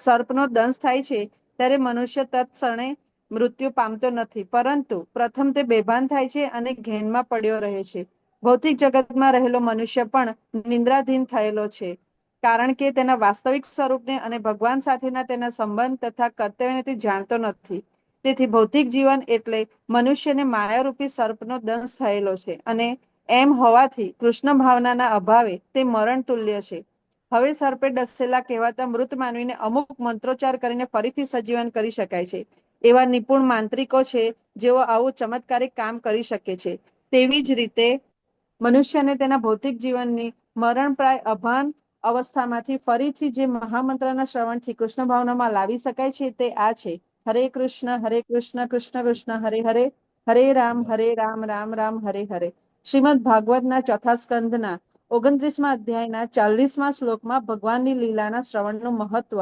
સર્પનો દંશ થાય છે ત્યારે મનુષ્ય તત્ક્ષણે મૃત્યુ પામતો નથી, પરંતુ પ્રથમ તે બેભાન થાય છે અને ઘેનમાં પડ્યો રહે છે. ભૌતિક જગતમાં રહેલો મનુષ્ય પણ નિંદ્રાધીન થયેલો છે, કારણ કે તેના વાસ્તવિક સ્વરૂપને અને ભગવાન સાથેના તેના સંબંધ તથા કર્તવ્યને તે જાણતો નથી. તેથી ભૌતિક જીવન એટલે મનુષ્યને માયારૂપી સર્પનો દંશ થયેલો છે, અને એમ હોવાથી કૃષ્ણ ભાવનાના અભાવે તે મરણ તુલ્ય છે. હવે સર્પે ડસેલા કહેવાતા મૃત માનવીને અમુક મંત્રોચ્ચાર કરીને ફરીથી સજીવન કરી શકાય છે. એવા નિપુણ માંત્રિકો છે જેઓ આવું ચમત્કારિક કામ કરી શકે છે. તેવી જ રીતે મનુષ્યને તેના ભૌતિક જીવનની મરણપ્રાય અભાન અવસ્થામાંથી ફરીથી જે મહામંત્રના શ્રવણથી કૃષ્ણ ભાવનામાં લાવી શકાય છે તે આ છે: હરે કૃષ્ણ કૃષ્ણ કૃષ્ણ હરે હરે, હરે રામ રામ રામ હરે હરે. શ્રીમદ ભાગવતના ચોથા સ્કંદના 29મા અધ્યાયના 40મા શ્લોકમાં ભગવાનની લીલાના શ્રવણનું મહત્વ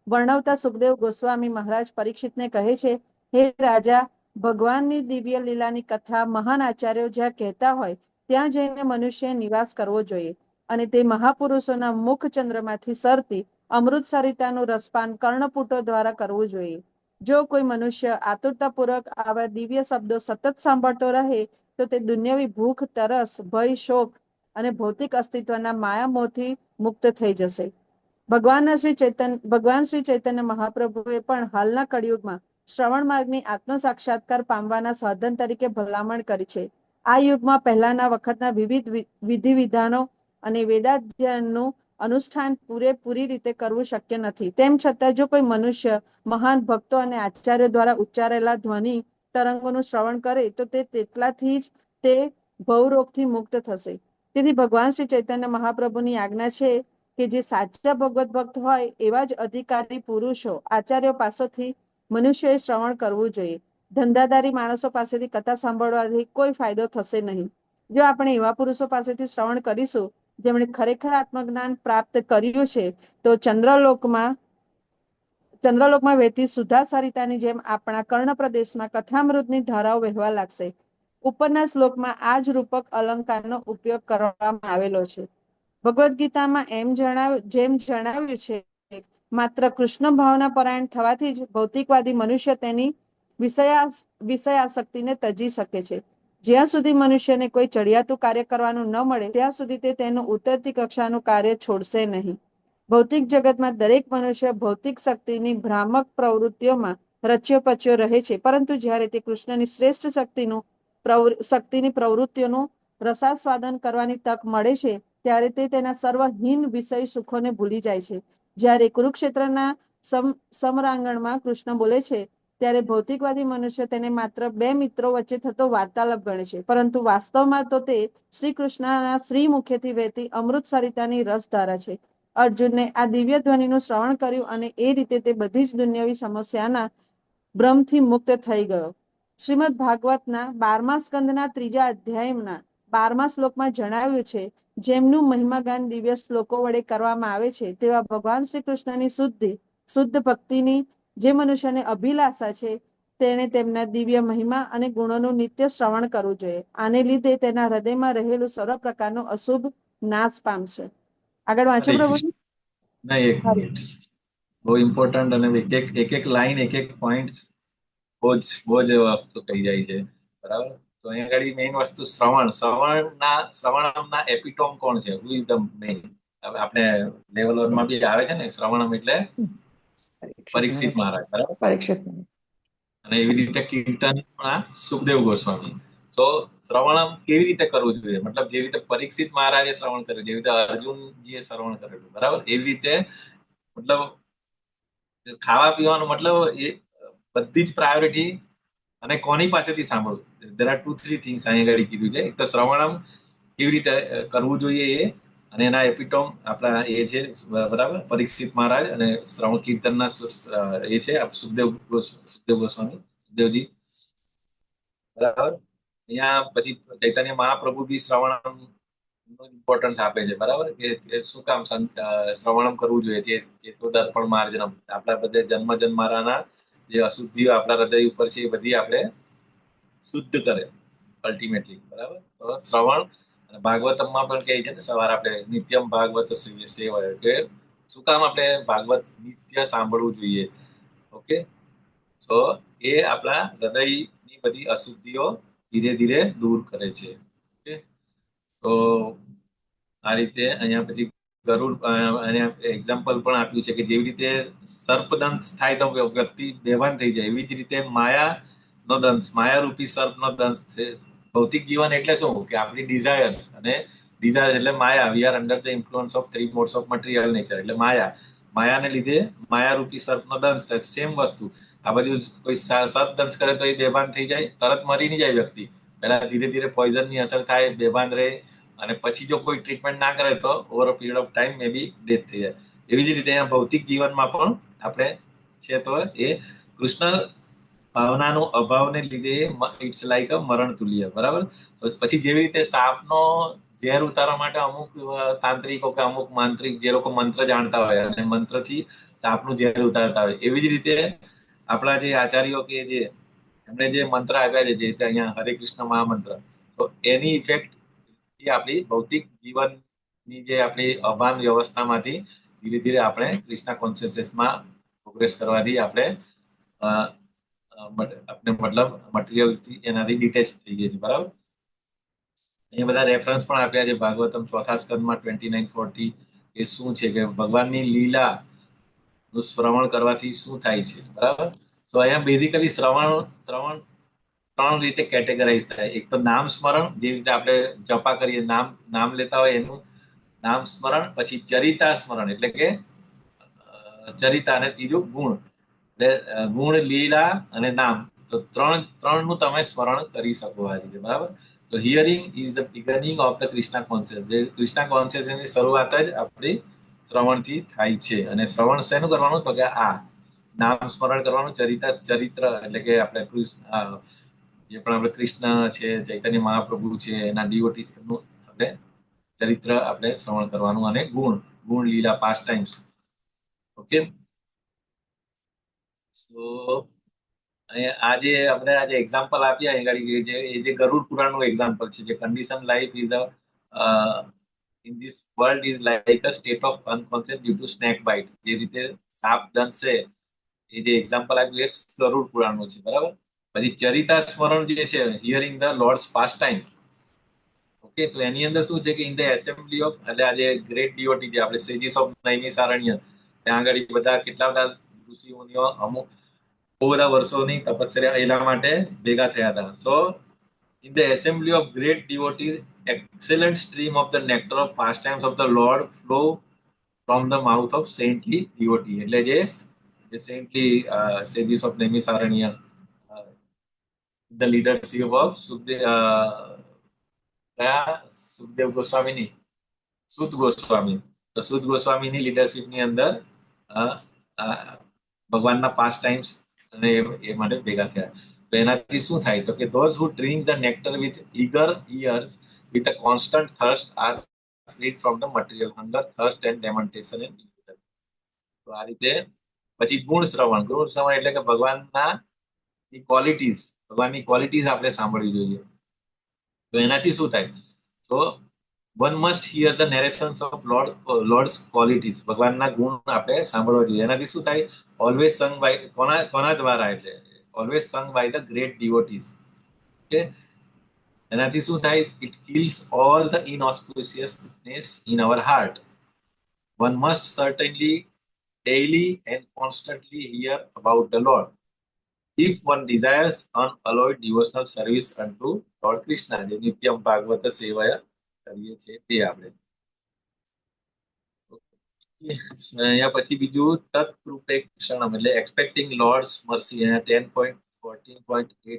વર્ણવતા સુખદેવ ગોસ્વામી મહારાજ પરીક્ષિતને કહે છે, હે રાજા, ભગવાનની દિવ્ય લીલાની કથા મહાન આચાર્યો જ્યાં કહેતા હોય ત્યાં જઈને મનુષ્ય નિવાસ કરવો જોઈએ, અને તે મહાપુરુષોના મુખ ચંદ્રમાંથી સરતી અમૃત સરિતાનું રસપાન કર્ણપુટો દ્વારા કરવું જોઈએ. જો કોઈ મનુષ્ય આતુરતાપૂર્વક આવા દિવ્ય શબ્દો સતત સાંભળતો રહે તો તે દુન્યવી ભૂખ, તરસ, ભય, શોક અને ભૌતિક અસ્તિત્વના માયામોહથી મુક્ત થઈ જશે. ભગવાન શ્રી ચૈતન્ય મહાપ્રભુએ પણ હાલના કળિયુગમાં શ્રવણ માર્ગની આત્મ સાક્ષાત્કાર પામવાના સાધન તરીકે ભલામણ કરી છે. આ યુગમાં પહેલાના વખતના વિવિધ વિધિ વિધાનો અને વેદાધ્યયનનું અનુષ્ઠાન પૂરેપૂરી રીતે કરવું શક્ય નથી. તેમ છતાં જો કોઈ મનુષ્ય મહાન ભક્તો અને આચાર્યો દ્વારા ઉચ્ચારેલા ધ્વનિ તરંગોનું શ્રવણ કરે તો તેટલાથી જ તે ભવરોગથી મુક્ત થશે. તેથી ભગવાન શ્રી ચૈતન્ય મહાપ્રભુની આજ્ઞા છે કે જે સાચા ભગવત ભક્ત હોય એવા જ અધિકારી પુરુષો, આચાર્યો પાસેથી મનુષ્યએ શ્રવણ કરવું જોઈએ. ધંધાદારી માણસો પાસેથી કથા સાંભળવાથી કોઈ ફાયદો થશે નહીં. જો આપણે એવા પુરુષો પાસેથી શ્રવણ કરીશું જેમણે ખરેખર આત્મજ્ઞાન પ્રાપ્ત કર્યું છે તો ચંદ્રલોકમાં વહેતી સુધા સરિતાની જેમ આપણા કર્ણ પ્રદેશમાં કથામૃતની ધારાઓ વહેવા લાગશે. ઉપરના શ્લોકમાં આ જ રૂપક અલંકારનો ઉપયોગ કરવામાં આવેલો છે. ભગવદ્ ગીતામાં જેમ જણાવ્યું છે, માત્ર કૃષ્ણ ભાવના પરાયણ થવાથી જ ભૌતિકવાદી મનુષ્ય તેની વિષયાસક્તિને તજી શકે છે. જ્યાં સુધી મનુષ્યને કોઈ ચડિયાતું કાર્ય કરવાનું ન મળે ત્યાં સુધી તે તેનું ઉતરતી કક્ષાનું કાર્ય છોડશે નહીં. ભૌતિક જગતમાં દરેક મનુષ્ય ભૌતિક શક્તિની ભ્રામક પ્રવૃત્તિઓમાં રચ્યો પચ્યો રહે છે, પરંતુ જ્યારે તે કૃષ્ણની શ્રેષ્ઠ શક્તિની પ્રવૃત્તિઓનું રસાસ્વાદન કરવાની તક મળે છે ત્યારે તે તેના સર્વહીન વિષય સુખોને ભૂલી જાય છે. જ્યારે કુરુક્ષેત્રના સમરાંગણમાં કૃષ્ણ બોલે છે ત્યારે ભૌતિકવાદી મનુષ્ય તેને માત્ર બે મિત્રો વચ્ચે થતો વાર્તાલાપ ગણે છે, પરંતુ વાસ્તવમાં તો તે શ્રી કૃષ્ણના શ્રી મુખેથી વહેતી અમૃત સરિતાની રસધારા છે. અર્જુનને આ દિવ્ય ધ્વનિનું શ્રવણ કર્યું અને એ રીતે તે બધી જ દુન્યવી સમસ્યાના ભ્રમથી મુક્ત થઈ ગયો. શ્રીમદ ભાગવતના 12મા સ્કંદના 3જા અધ્યાયના 12મા શ્લોકમાં જણાવ્યું છે, જેમનું મહિમાગાન દિવ્ય શ્લોકો વડે કરવામાં આવે છે તેવા ભગવાન શ્રી કૃષ્ણની શુદ્ધ ભક્તિની જે મનુષ્યને અભિલાષા છે તેણે તેમના દિવ્ય મહિમા અને ગુણોનું નિત્ય શ્રવણ કરવું જોઈએ. આને લીધે તેના હૃદયમાં રહેલું સર્વ પ્રકારનું અશુભ નાશ પામશે. આગળ વાંચો હરે પ્રભુજી. કૃષ્ણ. ના, એક મિનિટ. બહુ ઇમ્પોર્ટન્ટ અને એક લાઈન એક પોઈન્ટ બહુ જ વસ્તુ કહી જાય છે, બરાબર. તો અહીંયા આગળ મેઇન વસ્તુ શ્રવણમના એપિટોમ કોણ છે? Who is the main? આપણે લેવલ 1 માં બી આવે છે ને, શ્રવણમ એટલે પરીક્ષિત મહારાજ, બરાબર. અને એવી રીતે કીર્તન સુખદેવ ગોસ્વામી. તો શ્રવણમ કેવી રીતે કરવું જોઈએ? મતલબ જેવી રીતે પરીક્ષિત મહારાજે શ્રવણ કર્યું, જેવી રીતે અર્જુનજીએ શ્રવણ કરેલું, બરાબર. એવી રીતે મતલબ ખાવા પીવાનું, મતલબ એ બધી જ પ્રાયોરિટી અને કોની પાસેથી સાંભળવું. there are 2-3 થિંગ્સ અહીંયા આગળ કીધું છે. એક તો શ્રવણમ કેવી રીતે કરવું જોઈએ એ, અને એના એપિટોમ આપણા એ છે, બરાબર, પરીક્ષિત મહારાજ. અને શ્રવણ કીર્તનના એ છે સુખદેવ ગોસ્વામી, સુખદેવજી, બરાબર. અહીંયા પછી ચૈતન્ય મહાપ્રભુ બી શ્રવણમ ઇમ્પોર્ટન્સ આપે છે, બરાબર. કે શું કામ શ્રવણમ કરવું જોઈએ? જે તો દર્પણ માર્જનમ, આપણા બધે જન્મારાના જે અશુદ્ધિઓ આપણા હૃદય ઉપર છે એ બધી આપણે શુદ્ધ કરે અલ્ટિમેટલી, બરાબર. તો શ્રવણ અને ભાગવતમમાં પણ કહે છે ને, સવારે આપણે નિત્યમ ભાગવત સેવાય, કે શું કામ આપણે ભાગવત નિત્ય સાંભળવું જોઈએ? ઓકે, તો એ આપણા હૃદયની બધી અશુદ્ધિઓ ધીરે ધીરે દૂર કરે છે. ઓકે, તો આ રીતે અહીંયા પછી ગરુડ એક્ઝામ્પલ પણ આપ્યું છે કે જેવી રીતે સર્પદંશ થાય તો વ્યક્તિ બેભાન થઈ જાય, એવી જ રીતે માયાનો દંશ, માયારૂપી સર્પનો દંશ છે. ભૌતિક જીવન એટલે શું? કે આપણી ડિઝાયર્સ, અને ડિઝાયર એટલે માયા. We are under the influence of 3 modes of material nature, એટલે માયાને લીધે માયારૂપી સર્પનો દંશ થાય. સેમ વસ્તુ આ બધું. કોઈ સર્પ દંશ કરે તો એ બેભાન થઈ જાય, તરત મરી નહીં જાય વ્યક્તિ. પહેલા ધીરે ધીરે પોઈઝનની અસર થાય, બેભાન રહે, અને પછી જો કોઈ ટ્રીટમેન્ટ ના કરે તો over a period of time may be death થઈ જાય. એવી જ રીતે અહીંયા ભૌતિક જીવનમાં પણ આપણે છે તો એ કૃષ્ણ ભાવનાનો અભાવને લીધે ઇટ્સ લાઈક અ મરણ તુલ્ય, બરાબર. તો પછી જેવી રીતે સાપનો ઝેર ઉતારવા માટે અમુક તાંત્રિકો કે અમુક માંત્રિક જે લોકો મંત્ર જાણતા હોય અને મંત્રથી સાપનું ઝેર ઉતારતા હોય, એવી જ રીતે આપણા જે આચાર્યો કે જે એમણે જે મંત્ર આપ્યા છે, જે રીતે અહીંયા હરે કૃષ્ણ મહામંત્ર, તો એની ઇફેક્ટ આપણી ભૌતિક જીવનની જે આપણી અભાન વ્યવસ્થામાંથી ધીરે ધીરે આપણે કૃષ્ણ કોન્શિયસનેસમાં પ્રોગ્રેસ કરવાથી આપણે મતલબ મટીરિયલથી એનાથી ડિટેચ થઈ ગઈ છે, બરાબર. અહીંયા બધા રેફરન્સ પણ આપ્યા છે ભાગવતમ 4થા સ્કંદમાં 29-40 એ શું છે કે ભગવાનની લીલા નું શ્રવણ કરવાથી શું થાય છે, બરાબર. તો અહીંયા બેઝિકલી શ્રવણ 3 રીતે કેટેગરાઇઝ થાય. એક તો નામ સ્મરણ, જે રીતે આપણે જપા કરીએ, નામ લેતા હોય એનું નામ સ્મરણ. પછી ચરિતા સ્મરણ એટલે કે ચરિતા, અને ત્રીજું ગુણ, એટલે ગુણ, લીલા અને નામ. તો ત્રણ નું તમે સ્મરણ કરી શકો આ રીતે, બરાબર. તો hearing is the beginning of the Krishna conscious. જે કૃષ્ણ કોન્શિયસની શરૂઆત જ આપણી શ્રવણથી થાય છે. અને શ્રવણ શેનું કરવાનું? તો કે આ નામ સ્મરણ કરવાનું. ચરિત્ર એટલે કે આપણે જે પણ આપણે કૃષ્ણ છે, ચૈતન્ય મહાપ્રભુ છે, એના ડિવોટીઝનું આપણે ચરિત્ર આપણે શ્રવણ કરવાનું અને ગુણ લીલા પાસ્ટ ટાઈમ્સ. ઓકે, સો આજે આપણે આજે એક્ઝામ્પલ આપ્યા એ જે ગરુડ પુરાણનું એક્ઝામ્પલ છે, જે condition life is in this world is like a state of unconscious due to snake bite. જે રીતે સાપ દંશે એ જે એક્ઝામ્પલ આપ્યું એ ગરુડ પુરાણનું છે, બરાબર. પછી ચરિતા સ્મરણ જે છે, hearing the lord's past time. Okay, તો એની અંદર શું છે કે ઇન ધ એસેમ્બલી ઓફ, એટલે આજે ગ્રેટ ડીઓટી જે આપણે સેજીસ ઓફ નૈમિષારણ્ય, ત્યાં આગળ બધા કેટલા બધા ઋષિઓની અમુક બહુ બધા વર્ષોની તપસ્યા એના માટે ભેગા થયા હતા. સો in the assembly of great devotees, excellent stream of the nectar of pastimes of the Lord flow from the mouth of saintly devotee. એટલે જે saintly sages of Naimisaranya, the leadership of Sukhdev ગોસ્વામીની સુત Goswami, તો સુત ગોસ્વામીની લીડરશિપની અંદર ભગવાનના પાસ્ટ ટાઈમ્સ અને એ માટે ભેગા થયા. તો એનાથી શું થાય તો કે those who drink the nectar with eager ears with a constant thirst are freed from the material hunger, thirst and lamentation and illusion. તો આ રીતે પછી ગુણ શ્રવણ એટલે કે ભગવાનના ભગવાનની ક્વોલિટીઝ આપણે સાંભળવી જોઈએ. તો એનાથી શું થાય તો one must hear the narrations of Lord's qualities. ભગવાનના ગુણ આપણે સાંભળવા જોઈએ. એનાથી શું થાય always sung by કોના દ્વારા એટલે always sung by the great devotees. Okay, એનાથી શું થાય it kills all the inauspiciousness in our heart. One must certainly daily and constantly hear about the Lord if one desires unalloyed devotional service unto Lord Krishna. જે નિત્યમ ભાગવત સેવા કરીએ છીએ તે આપણે. અહીંયા પછી બીજું તત્કૃપેક્ષણમ એટલે એક્સપેક્ટિંગ લોર્ડ્સ મર્સી. અહીંયા 10.14.8 જે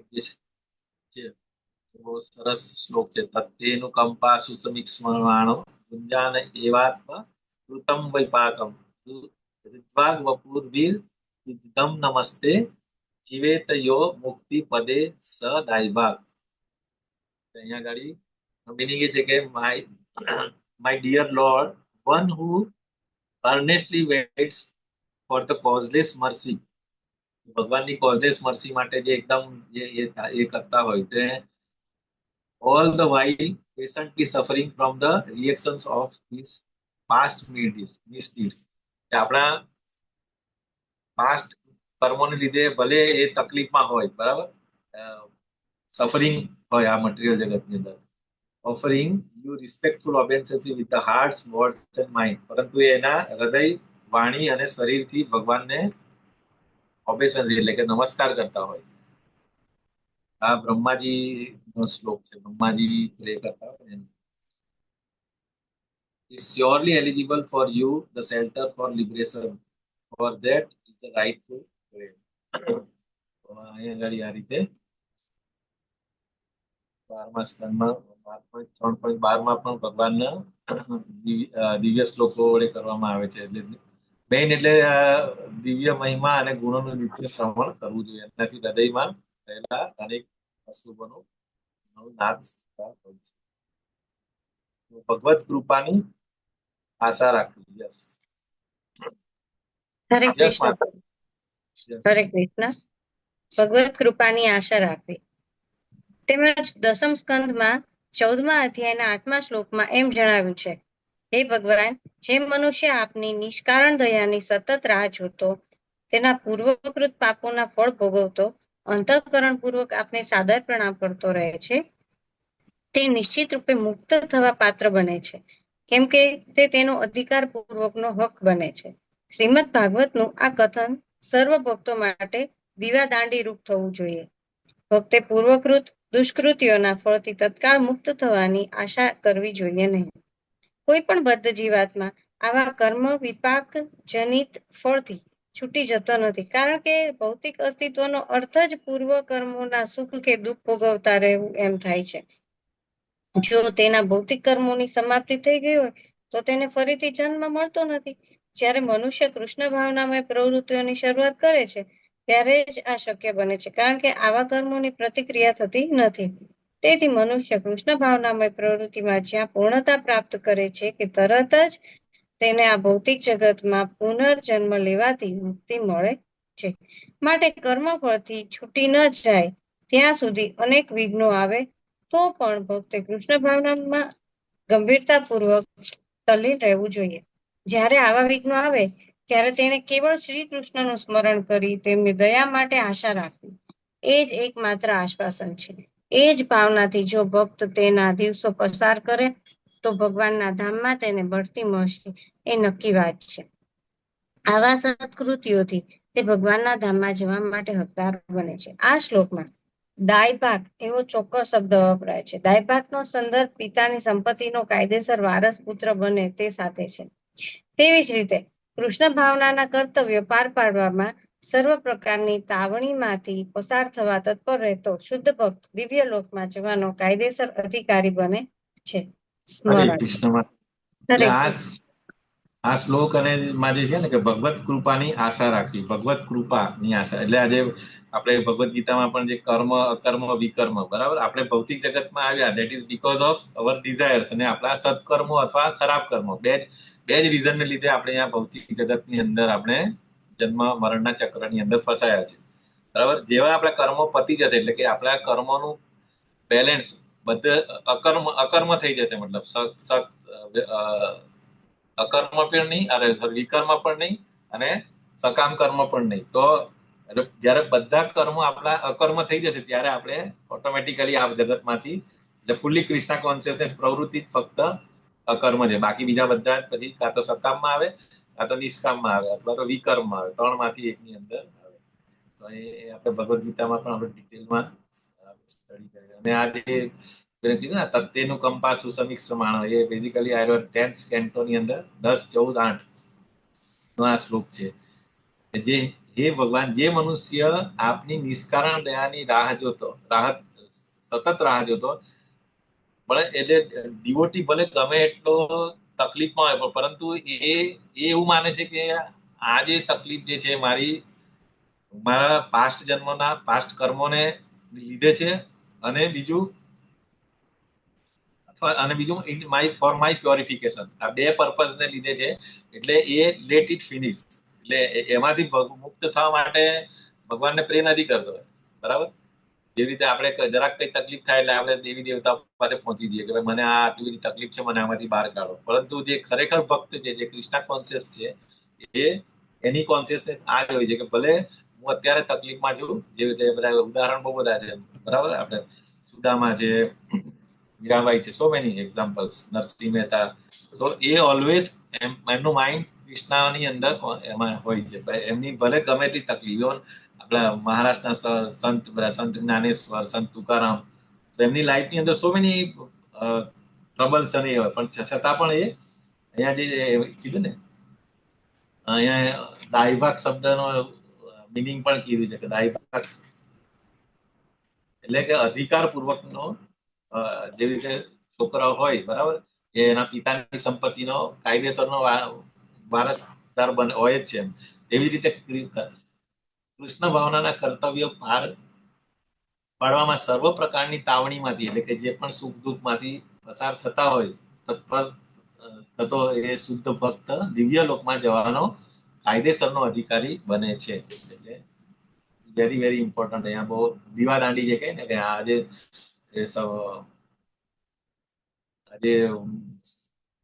છે બહુ સરસ શ્લોક છે. તત્તેનું કંપા સુસમિક્ષ્માણો ગુંજાન એવાત્મ કૃતમ વૈપાકમ ઋત્વાગ વપુર્વીર વિદ્ધમ નમસ્તે જીવેત યો મુક્તિ પદે સ દાયભાગ. અહીંયા ગાડી મિનિંગ એ છે કે my dear lord, one who earnestly waits for the causeless mercy. ભગવાનની causeless mercy માટે જે એકદમ એ કરતા હોય તે all the while patiently suffering from the reactions of his past misdeeds. આપણા પાસ્ટ કર્મોને લીધે ભલે એ તકલીફમાં હોય, બરાબર, સફરિંગ હોય આ મટીરિયલ જગતની અંદર, offering you respectful obeisances with the hearts, words and mind. પરંતુ એના હૃદય, વાણી અને શરીરથી ભગવાનને ઓબેસન્સ એટલે કે નમસ્કાર કરતા હોય. આ બ્રહ્માજીનો શ્લોક છે. બ્રહ્માજી પ્રે કરતા હોય. is surely eligible for you the shelter for liberation, for that is the rightful way. અહીંયા આગળ આ રીતે 12મા સ્કંદમાં 3.12 માં પણ ભગવાનના દિવ્ય શ્લોકો વડે કરવામાં આવે છે. એટલે મેઇન એટલે દિવ્ય મહિમા અને ગુણોનું નિત્ય શ્રવણ કરવું જોઈએ. એનાથી હૃદયમાં રહેલા અનેક અશુભોનો નાશ હોય છે. ભગવત કૃપાની આશા રાખવી. યસ, હરે યસ કૃષ્ણ. હરે કૃષ્ણ. ભગવત કૃપાની આશા રાખવી. તેમજ દસમ સ્કંદમાં 14મા અધ્યાયના 8મા શ્લોકમાં એમ જણાવ્યું છે, હે ભગવાન, જે મનુષ્ય આપની નિષ્કારણ દયાની સતત રાહ જોતો, તેના પૂર્વકૃત પાપોના ફળ ભોગવતો, અંતઃકરણ પૂર્વક આપને સાદર પ્રણામ કરતો રહે છે, તે નિશ્ચિત રૂપે મુક્ત થવા પાત્ર બને છે, કેમ કે તે તેનો અધિકાર પૂર્વકનો હક બને છે. શ્રીમદ ભાગવતનું આ કથન સર્વ ભક્તો માટે દીવાદાંડી રૂપ થવું જોઈએ. ભક્તે પૂર્વકૃત દુષ્કૃત્યોના ફળથી તત્કાળ મુક્ત થવાની આશા કરવી જોઈએ નહીં. કોઈ પણ બદ્ધ જીવાત્મા આવા કર્મ વિપાક જનિત ફળથી છૂટી જતો નથી, કારણ કે ભૌતિક અસ્તિત્વનો અર્થ જ પૂર્વ કર્મોના સુખ કે દુઃખ ભોગવતા રહેવું એમ થાય છે. જો તેના ભૌતિક કર્મોની સમાપ્તિ થઈ ગઈ હોય તો તેને ફરીથી જન્મ મળતો નથી. જ્યારે મનુષ્ય કૃષ્ણ ભાવનામય પ્રવૃત્તિઓની શરૂઆત કરે છે ત્યારે જ આ શક્ય બને છે, કારણ કે આવા કર્મોની પ્રતિક્રિયા થતી નથી. તેથી મનુષ્ય કૃષ્ણ ભાવનામય પ્રવૃત્તિમાં જ્યાં પૂર્ણતા પ્રાપ્ત કરે છે કે તરત જ તેને આ ભૌતિક જગતમાં પુનર્જન્મ લેવાથી મુક્તિ મળે છે. માટે કર્મ ફળથી છૂટી ન જાય ત્યાં સુધી અનેક વિઘ્નો આવે તો પણ ભક્તે કૃષ્ણ ભાવનામાં ગંભીરતાપૂર્વક તલ્લીન રહેવું જોઈએ. જ્યારે આવા વિઘ્નો આવે ત્યારે તેને કેવળ શ્રી કૃષ્ણનું સ્મરણ કરી તેમની દયા માટે આશા રાખવી એ જ એકમાત્ર આશ્વાસન છે. એ જ ભાવનાથી જો ભક્ત તેના દિવસો પસાર કરે તો ભગવાનના ધામમાં તેને બઢતી મળશે એ નક્કી વાત છે. આવા સત્કૃત્યોથી તે ભગવાનના ધામમાં જવા માટે હકદાર બને છે. આ શ્લોકમાં દાયભાગ એવો ચોક્કસ શબ્દ વપરાય છે. દાયભાગનો સંદર્ભ પિતાની સંપત્તિનો કાયદેસર વારસ પુત્ર બને તે સાથે છે. તેવી જ રીતે કૃષ્ણ ભાવનાના કર્તવ્યો પાર પાડવામાં સર્વ પ્રકારની તાવણીમાંથી પસાર થવા તત્પર રહેતો શુદ્ધ ભક્ત દિવ્ય લોકમાં જવાનો કાયદેસર અધિકારી બને છે. હરે સ્મરણ. કૃષ્ણમાં હરે એટલે કૃષ્ણ. આ શ્લોક અને માં જે છે ને કે ભગવત કૃપાની આશા રાખવી, ભગવત કૃપાની આશા એટલે આજે આપણે ભગવદ્ ગીતામાં પણ જે કર્મ અકર્મ વિકર્મ બરાબર આપણે ભૌતિક જગતમાં આવ્યા that is because of our desires અને આપણા સત્કર્મો અથવા ખરાબ કર્મો બે જ રીઝનને લીધે આપણે અહીંયા ભૌતિક જગતની અંદર આપણે જન્મ મરણના ચક્રની અંદર ફસાયા છે બરાબર. જેવા આપણા કર્મો પતી જશે એટલે કે આપણા કર્મોનું બેલેન્સ બધે અકર્મ થઈ જશે મતલબ અકર્મ પણ નહીં અરે વિકર્મ પણ નહીં અને સકામ કર્મ પણ નહીં. તો જ્યારે બધા કર્મો આપણા અકર્મ થઈ જશે ત્યારે આપણે ઓટોમેટિકલી આ જગતમાંથી એટલે ફૂલી કૃષ્ણ કોન્શિયસનેસ પ્રવૃત્તિ ફક્ત અકર્મ છે. બાકી બીજા બધા પછી કાં તો સકામમાં આવે કાં તો નિષ્કામમાં આવે અથવા તો વિકર્મમાં આવે. ત્રણમાંથી એકની અંદર આવે. તો એ આપણે ભગવદ્ ગીતામાં પણ આપણે ડિટેલમાં સ્ટડી કરીએ. અને આ જે કીધું ને તત્તેનું કંપાસુ સમીક્ષમાણ એ બેઝિકલી આવ્યો 10th કેન્ટોની અંદર 10, 14, 8 નો આ શ્લોક છે. જે હે ભગવાન જે મનુષ્ય આપની નિષ્કારણ દયાની સતત રાહ જોતો ભલે એટલે ડિવોટી ભલે ગમે એટલો તકલીફમાં હોય પરંતુ એ એવું માને છે કે આ જે તકલીફ જે છે મારા પાસ્ટ જન્મના પાસ્ટ કર્મોને લીધે છે અને બીજું ફોર માય પ્યોરિફિકેશન આ બે પર્પઝ ને લીધે છે. એટલે એ લેટ ઇટ ફિનિશ એટલે એમાંથી મુક્ત થવા માટે ભગવાનને પ્રે નથી કરતો બરાબર. જેવી રીતે આપણે જરાક કઈ તકલીફ થાય એટલે આપણે દેવી દેવતા પાસે પહોંચી જઈએ કે ભાઈ મને આ આટલી બધી તકલીફ છે મને આમાંથી બહાર કાઢો. પરંતુ જે ખરેખર ભક્ત છે જે કૃષ્ણ કોન્શિયસ છે એની કોન્શિયસનેસ આ જ હોય છે કે ભલે હું અત્યારે તકલીફમાં છું જેવી રીતે બધા ઉદાહરણ બહુ બધા છે બરાબર. આપણે સુદામા છે, મીરાબાઈ છે, so many examples, Narsinh Mehta. તો એ ઓલવેઝ એમનું માઇન્ડ કૃષ્ણની અંદર એમાં હોય છે. એમની ભલે ગમે તે તકલીફ આપણા મહારાષ્ટ્રના સંત જ્ઞાનેશ્વર, સંત તુકારામ એમની લાઈફની અંદર સો મેની ટ્રબલ્સ અને એ હોય પણ છતાં પણ એ અહીંયા જે કીધું ને અહીંયા દાયભાગ શબ્દનો મિનિંગ પણ કીધું છે કે દાયભાગ એટલે કે અધિકાર પૂર્વકનો જેવી રીતે છોકરાઓ હોય બરાબર એ એના પિતાની સંપત્તિનો કાયદેસરનો વારસદાર હોય જ છે. એવી રીતે કૃષ્ણ ભાવનાના કર્તવ્યો પાર પાડવામાં સર્વ પ્રકારની તાવણીમાંથી એટલે કે જે પણ સુખ દુઃખમાંથી પસાર થતા હોય તત્પર થતો એ શુદ્ધ ભક્ત દિવ્ય લોકમાં જવાનો કાયદેસરનો અધિકારી બને છે. એટલે વેરી વેરી ઇમ્પોર્ટન્ટ. અહીંયા બહુ દીવાદાંડી જે કહે ને કે આજે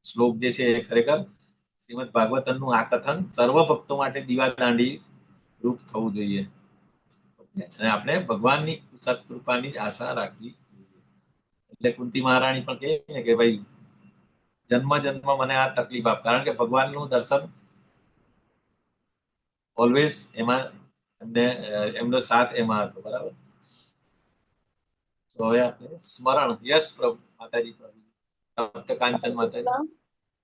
શ્લોક જે છે એ ખરેખર શ્રીમદ ભાગવતનનું આ કથન સર્વ ભક્તો માટે દીવાદાંડી રૂપ થવું જોઈએ અને આપણે ભગવાનની સત્કૃપાની આશા રાખવી. એટલે કુંતી મહારાણી પણ કહે ને કે ભાઈ જન્મ મને આ તકલીફ આપ કારણ કે ભગવાનનું દર્શન ઓલવેઝ એમાં એમનો સાથ એમાં હતો બરાબર. તો હવે આપણે સ્મરણ. યસ પ્રભુ માતાજી પ્રભુ કાંચન માતાજી.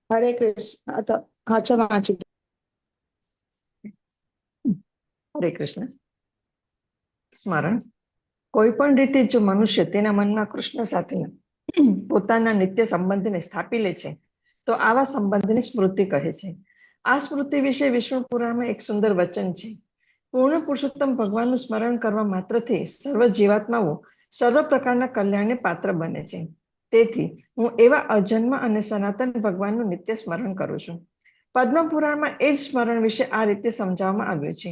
હરે કૃષ્ણ. હરે કૃષ્ણ. સ્મરણ. કોઈ પણ રીતે જો મનુષ્ય તેના મનમાં કૃષ્ણ સાથેના પોતાના નિત્ય સંબંધને સ્થાપી લે છે તો આવા સંબંધની સ્મૃતિ કહે છે. આ સ્મૃતિ વિશે વિષ્ણુ પુરાણમાં એક સુંદર વચન છે. પૂર્ણ પુરુષોત્તમ ભગવાનનું સ્મરણ કરવા માત્રથી સર્વ જીવાત્માઓ સર્વ પ્રકારના કલ્યાણને પાત્ર બને છે. તેથી હું એવા અજન્મ અને સનાતન ભગવાનનું નિત્ય સ્મરણ કરું છું. પદ્મ પુરાણમાં એ જ સ્મરણ વિશે આ રીતે સમજાવવામાં આવ્યું છે.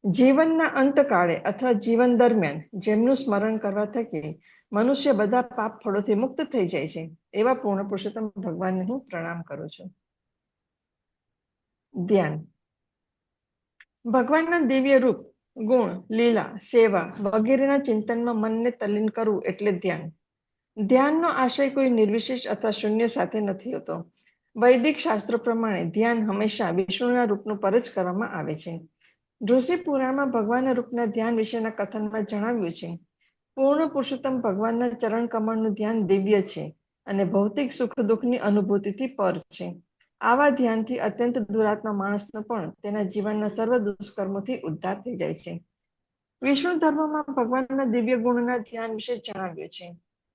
જીવનના અંતકાળે અથવા જીવન દરમિયાન જેમનું સ્મરણ કરવા થકી મનુષ્ય બધા પાપ ફળોથી મુક્ત થઈ જાય છે, એવા પૂર્ણ પુરુષોત્તમ ભગવાનને હું પ્રણામ કરું છું. ધ્યાન. ભગવાનના દિવ્ય રૂપ, ગુણ, લીલા, સેવા વગેરેના ચિંતનમાં મનને તલ્લીન કરવું એટલે ધ્યાન. ધ્યાનનો આશય કોઈ નિર્વિશેષ અથવા શૂન્ય સાથે નથી હોતો. વૈદિક શાસ્ત્રો પ્રમાણે ધ્યાન હંમેશા વિષ્ણુના રૂપનું પર જ કરવામાં આવે છે. ઋષિ પુરાણમાં ભગવાનના રૂપના ધ્યાન વિશેના કથનમાં જણાવ્યું છે. પૂર્ણ પુરુષોત્તમ ભગવાનના ચરણ કમળનું ધ્યાન દિવ્ય છે અને ભૌતિક સુખ દુઃખની અનુભૂતિથી પર છે. આવા ધ્યાનથી અત્યંત દુરાત્મા માણસનો પણ તેના જીવનના સર્વ દુષ્કર્મોથી ઉદ્ધાર થઈ જાય છે. વિષ્ણુ ધર્મમાં ભગવાનના દિવ્ય ગુણના ધ્યાન વિશે જણાવ્યું છે.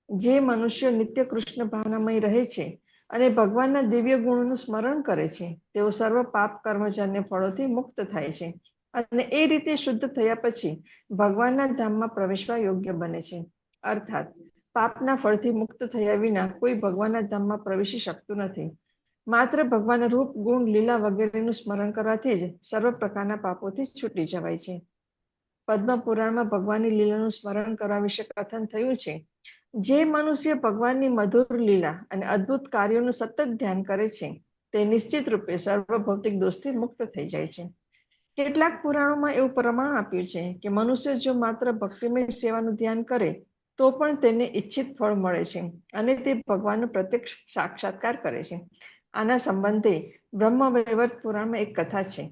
જે મનુષ્ય નિત્ય કૃષ્ણ ભાવનામય રહે છે અને ભગવાનના દિવ્ય ગુણોનું સ્મરણ કરે છે, તેઓ સર્વ પાપ કર્મજન્ય ફળોથી મુક્ત થાય છે અને એ રીતે શુદ્ધ થયા પછી ભગવાનના ધામમાં પ્રવેશવા યોગ્ય બને છે. અર્થાત પાપના ફળથી મુક્ત થયા વિના કોઈ ભગવાનના ધામમાં પ્રવેશી શકતું નથી. માત્ર ભગવાનના રૂપ, ગુણ, લીલા વગેરેનું સ્મરણ કરવાથી જ સર્વ પ્રકારના પાપોથી છૂટી જવાય છે. પદ્મ પુરાણમાં ભગવાનની લીલાનું સ્મરણ કરવા વિશે કથન થયું છે. જે મનુષ્ય ભગવાનની મધુર લીલા અને અદ્ભુત કાર્યોનું સતત ધ્યાન કરે છે, તે નિશ્ચિત રૂપે સર્વ ભૌતિક દોષથી મુક્ત થઈ જાય છે. કેટલાક પુરાણોમાં એવું પ્રમાણ આપ્યું છે કે મનુષ્ય જો માત્ર ભક્તિમય સેવાનું ધ્યાન કરે તો પણ તેને ઈચ્છિત ફળ મળે છે અને તે ભગવાનનો પ્રત્યક્ષ સાક્ષાત્કાર કરે છે. આના સંબંધે બ્રહ્મવૈવર્ત પુરાણમાં એક કથા છે.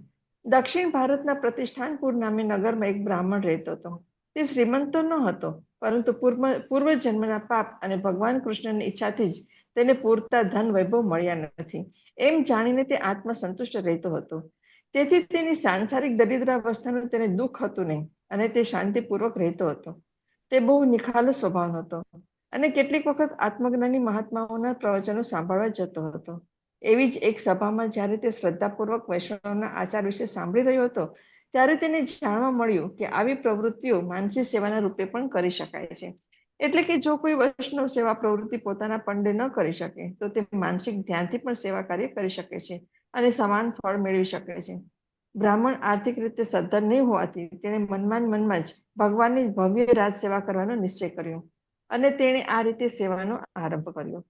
દક્ષિણ ભારતના પ્રતિષ્ઠાનપુર નામે નગરમાં એક બ્રાહ્મણ રહેતો હતો. તે શ્રીમંત તો ન હતો, પરંતુ પૂર્વ જન્મના પાપ અને ભગવાન કૃષ્ણની ઈચ્છાથી જ તેને પૂરતા ધન વૈભવ મળ્યા નથી એમ જાણીને તે આત્મસંતુષ્ટ રહેતો હતો. તેથી તેની સાંસારિક દરિદ્રાવસ્થાનું તેને દુઃખ હતું નહીં અને તે શાંતિપૂર્વક રહેતો હતો. તે બહુ નિખાલસ સ્વભાવનો હતો અને કેટલીક વખત આત્મજ્ઞાની મહાત્માઓના પ્રવચનો સાંભળવા જતો હતો. એવી જ એક સભામાં જ્યારે તે શ્રદ્ધાપૂર્વક વૈષ્ણવના આચાર વિશે સાંભળી રહ્યો હતો, ત્યારે તેને જાણવા મળ્યું કે આવી પ્રવૃત્તિઓ માનસી સેવાના રૂપે પણ કરી શકાય છે. એટલે કે જો કોઈ વૈષ્ણવ સેવા પ્રવૃત્તિ પોતાના પંડે ન કરી શકે તો તે માનસિક ધ્યાનથી પણ સેવા કાર્ય કરી શકે છે અને સમાન ફળ મેળવી શકે છે. બ્રાહ્મણ આર્થિક રીતે સદ્ધર નહીં હોવાથી તેણે મનમાં જ ભગવાનની ભવ્ય રાજ સેવા કરવાનો નિશ્ચય કર્યો અને તેણે આ રીતે સેવાનો આરંભ કર્યો.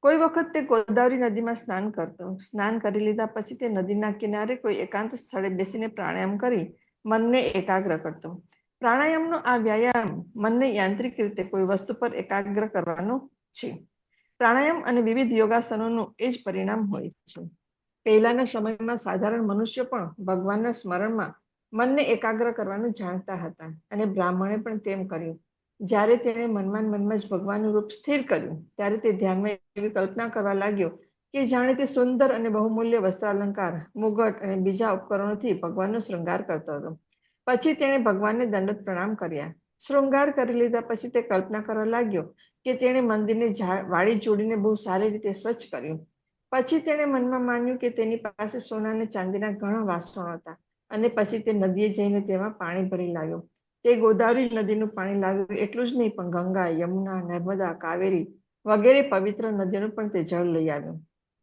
કોઈ વખત તે ગોદાવરી નદીમાં સ્નાન કરતો. સ્નાન કરી લીધા પછી તે નદીના કિનારે કોઈ એકાંત સ્થળે બેસીને પ્રાણાયામ કરી મનને એકાગ્ર કરતો. પ્રાણાયામનો આ વ્યાયામ મનને યાંત્રિક રીતે કોઈ વસ્તુ પર એકાગ્ર કરવાનો છે. પ્રાણાયામ અને વિવિધ યોગાસનોનું એ જ પરિણામ હોય છે. પહેલાના સમયમાં સાધારણ મનુષ્ય પણ ભગવાનના સ્મરણમાં મનને એકાગ્ર કરવાનું જાણતા હતા અને બ્રાહ્મણે પણ તેમ કર્યું. જ્યારે તેણે મનમાં જ ભગવાનનું રૂપ સ્થિર કર્યું, ત્યારે તે ધ્યાનમાં એવી કલ્પના કરવા લાગ્યો કે જાણે તે સુંદર અને બહુમૂલ્ય વસ્ત્રાલંકાર, મુગટ અને બીજા ઉપકરણોથી ભગવાનનો શૃંગાર કરતો હતો. પછી તેણે ભગવાનને દંડવત પ્રણામ કર્યા. શૃંગાર કરી લીધા પછી તે કલ્પના કરવા લાગ્યો કે તેણે મંદિરને વાળી જોડીને બહુ સારી રીતે સ્વચ્છ કર્યું. પછી તેણે મનમાં માન્યું કે તેની પાસે સોના અને ચાંદીના ઘણા વાસણો હતા અને પછી તે નદીએ જઈને તેમાં પાણી ભરી લાવ્યો. તે ગોદાવરી નદીનું પાણી લાવ્યું એટલું જ નહીં, પણ ગંગા, યમુના, નર્મદા, કાવેરી વગેરે પવિત્ર નદીઓનું પણ તે જળ લઈ આવ્યું.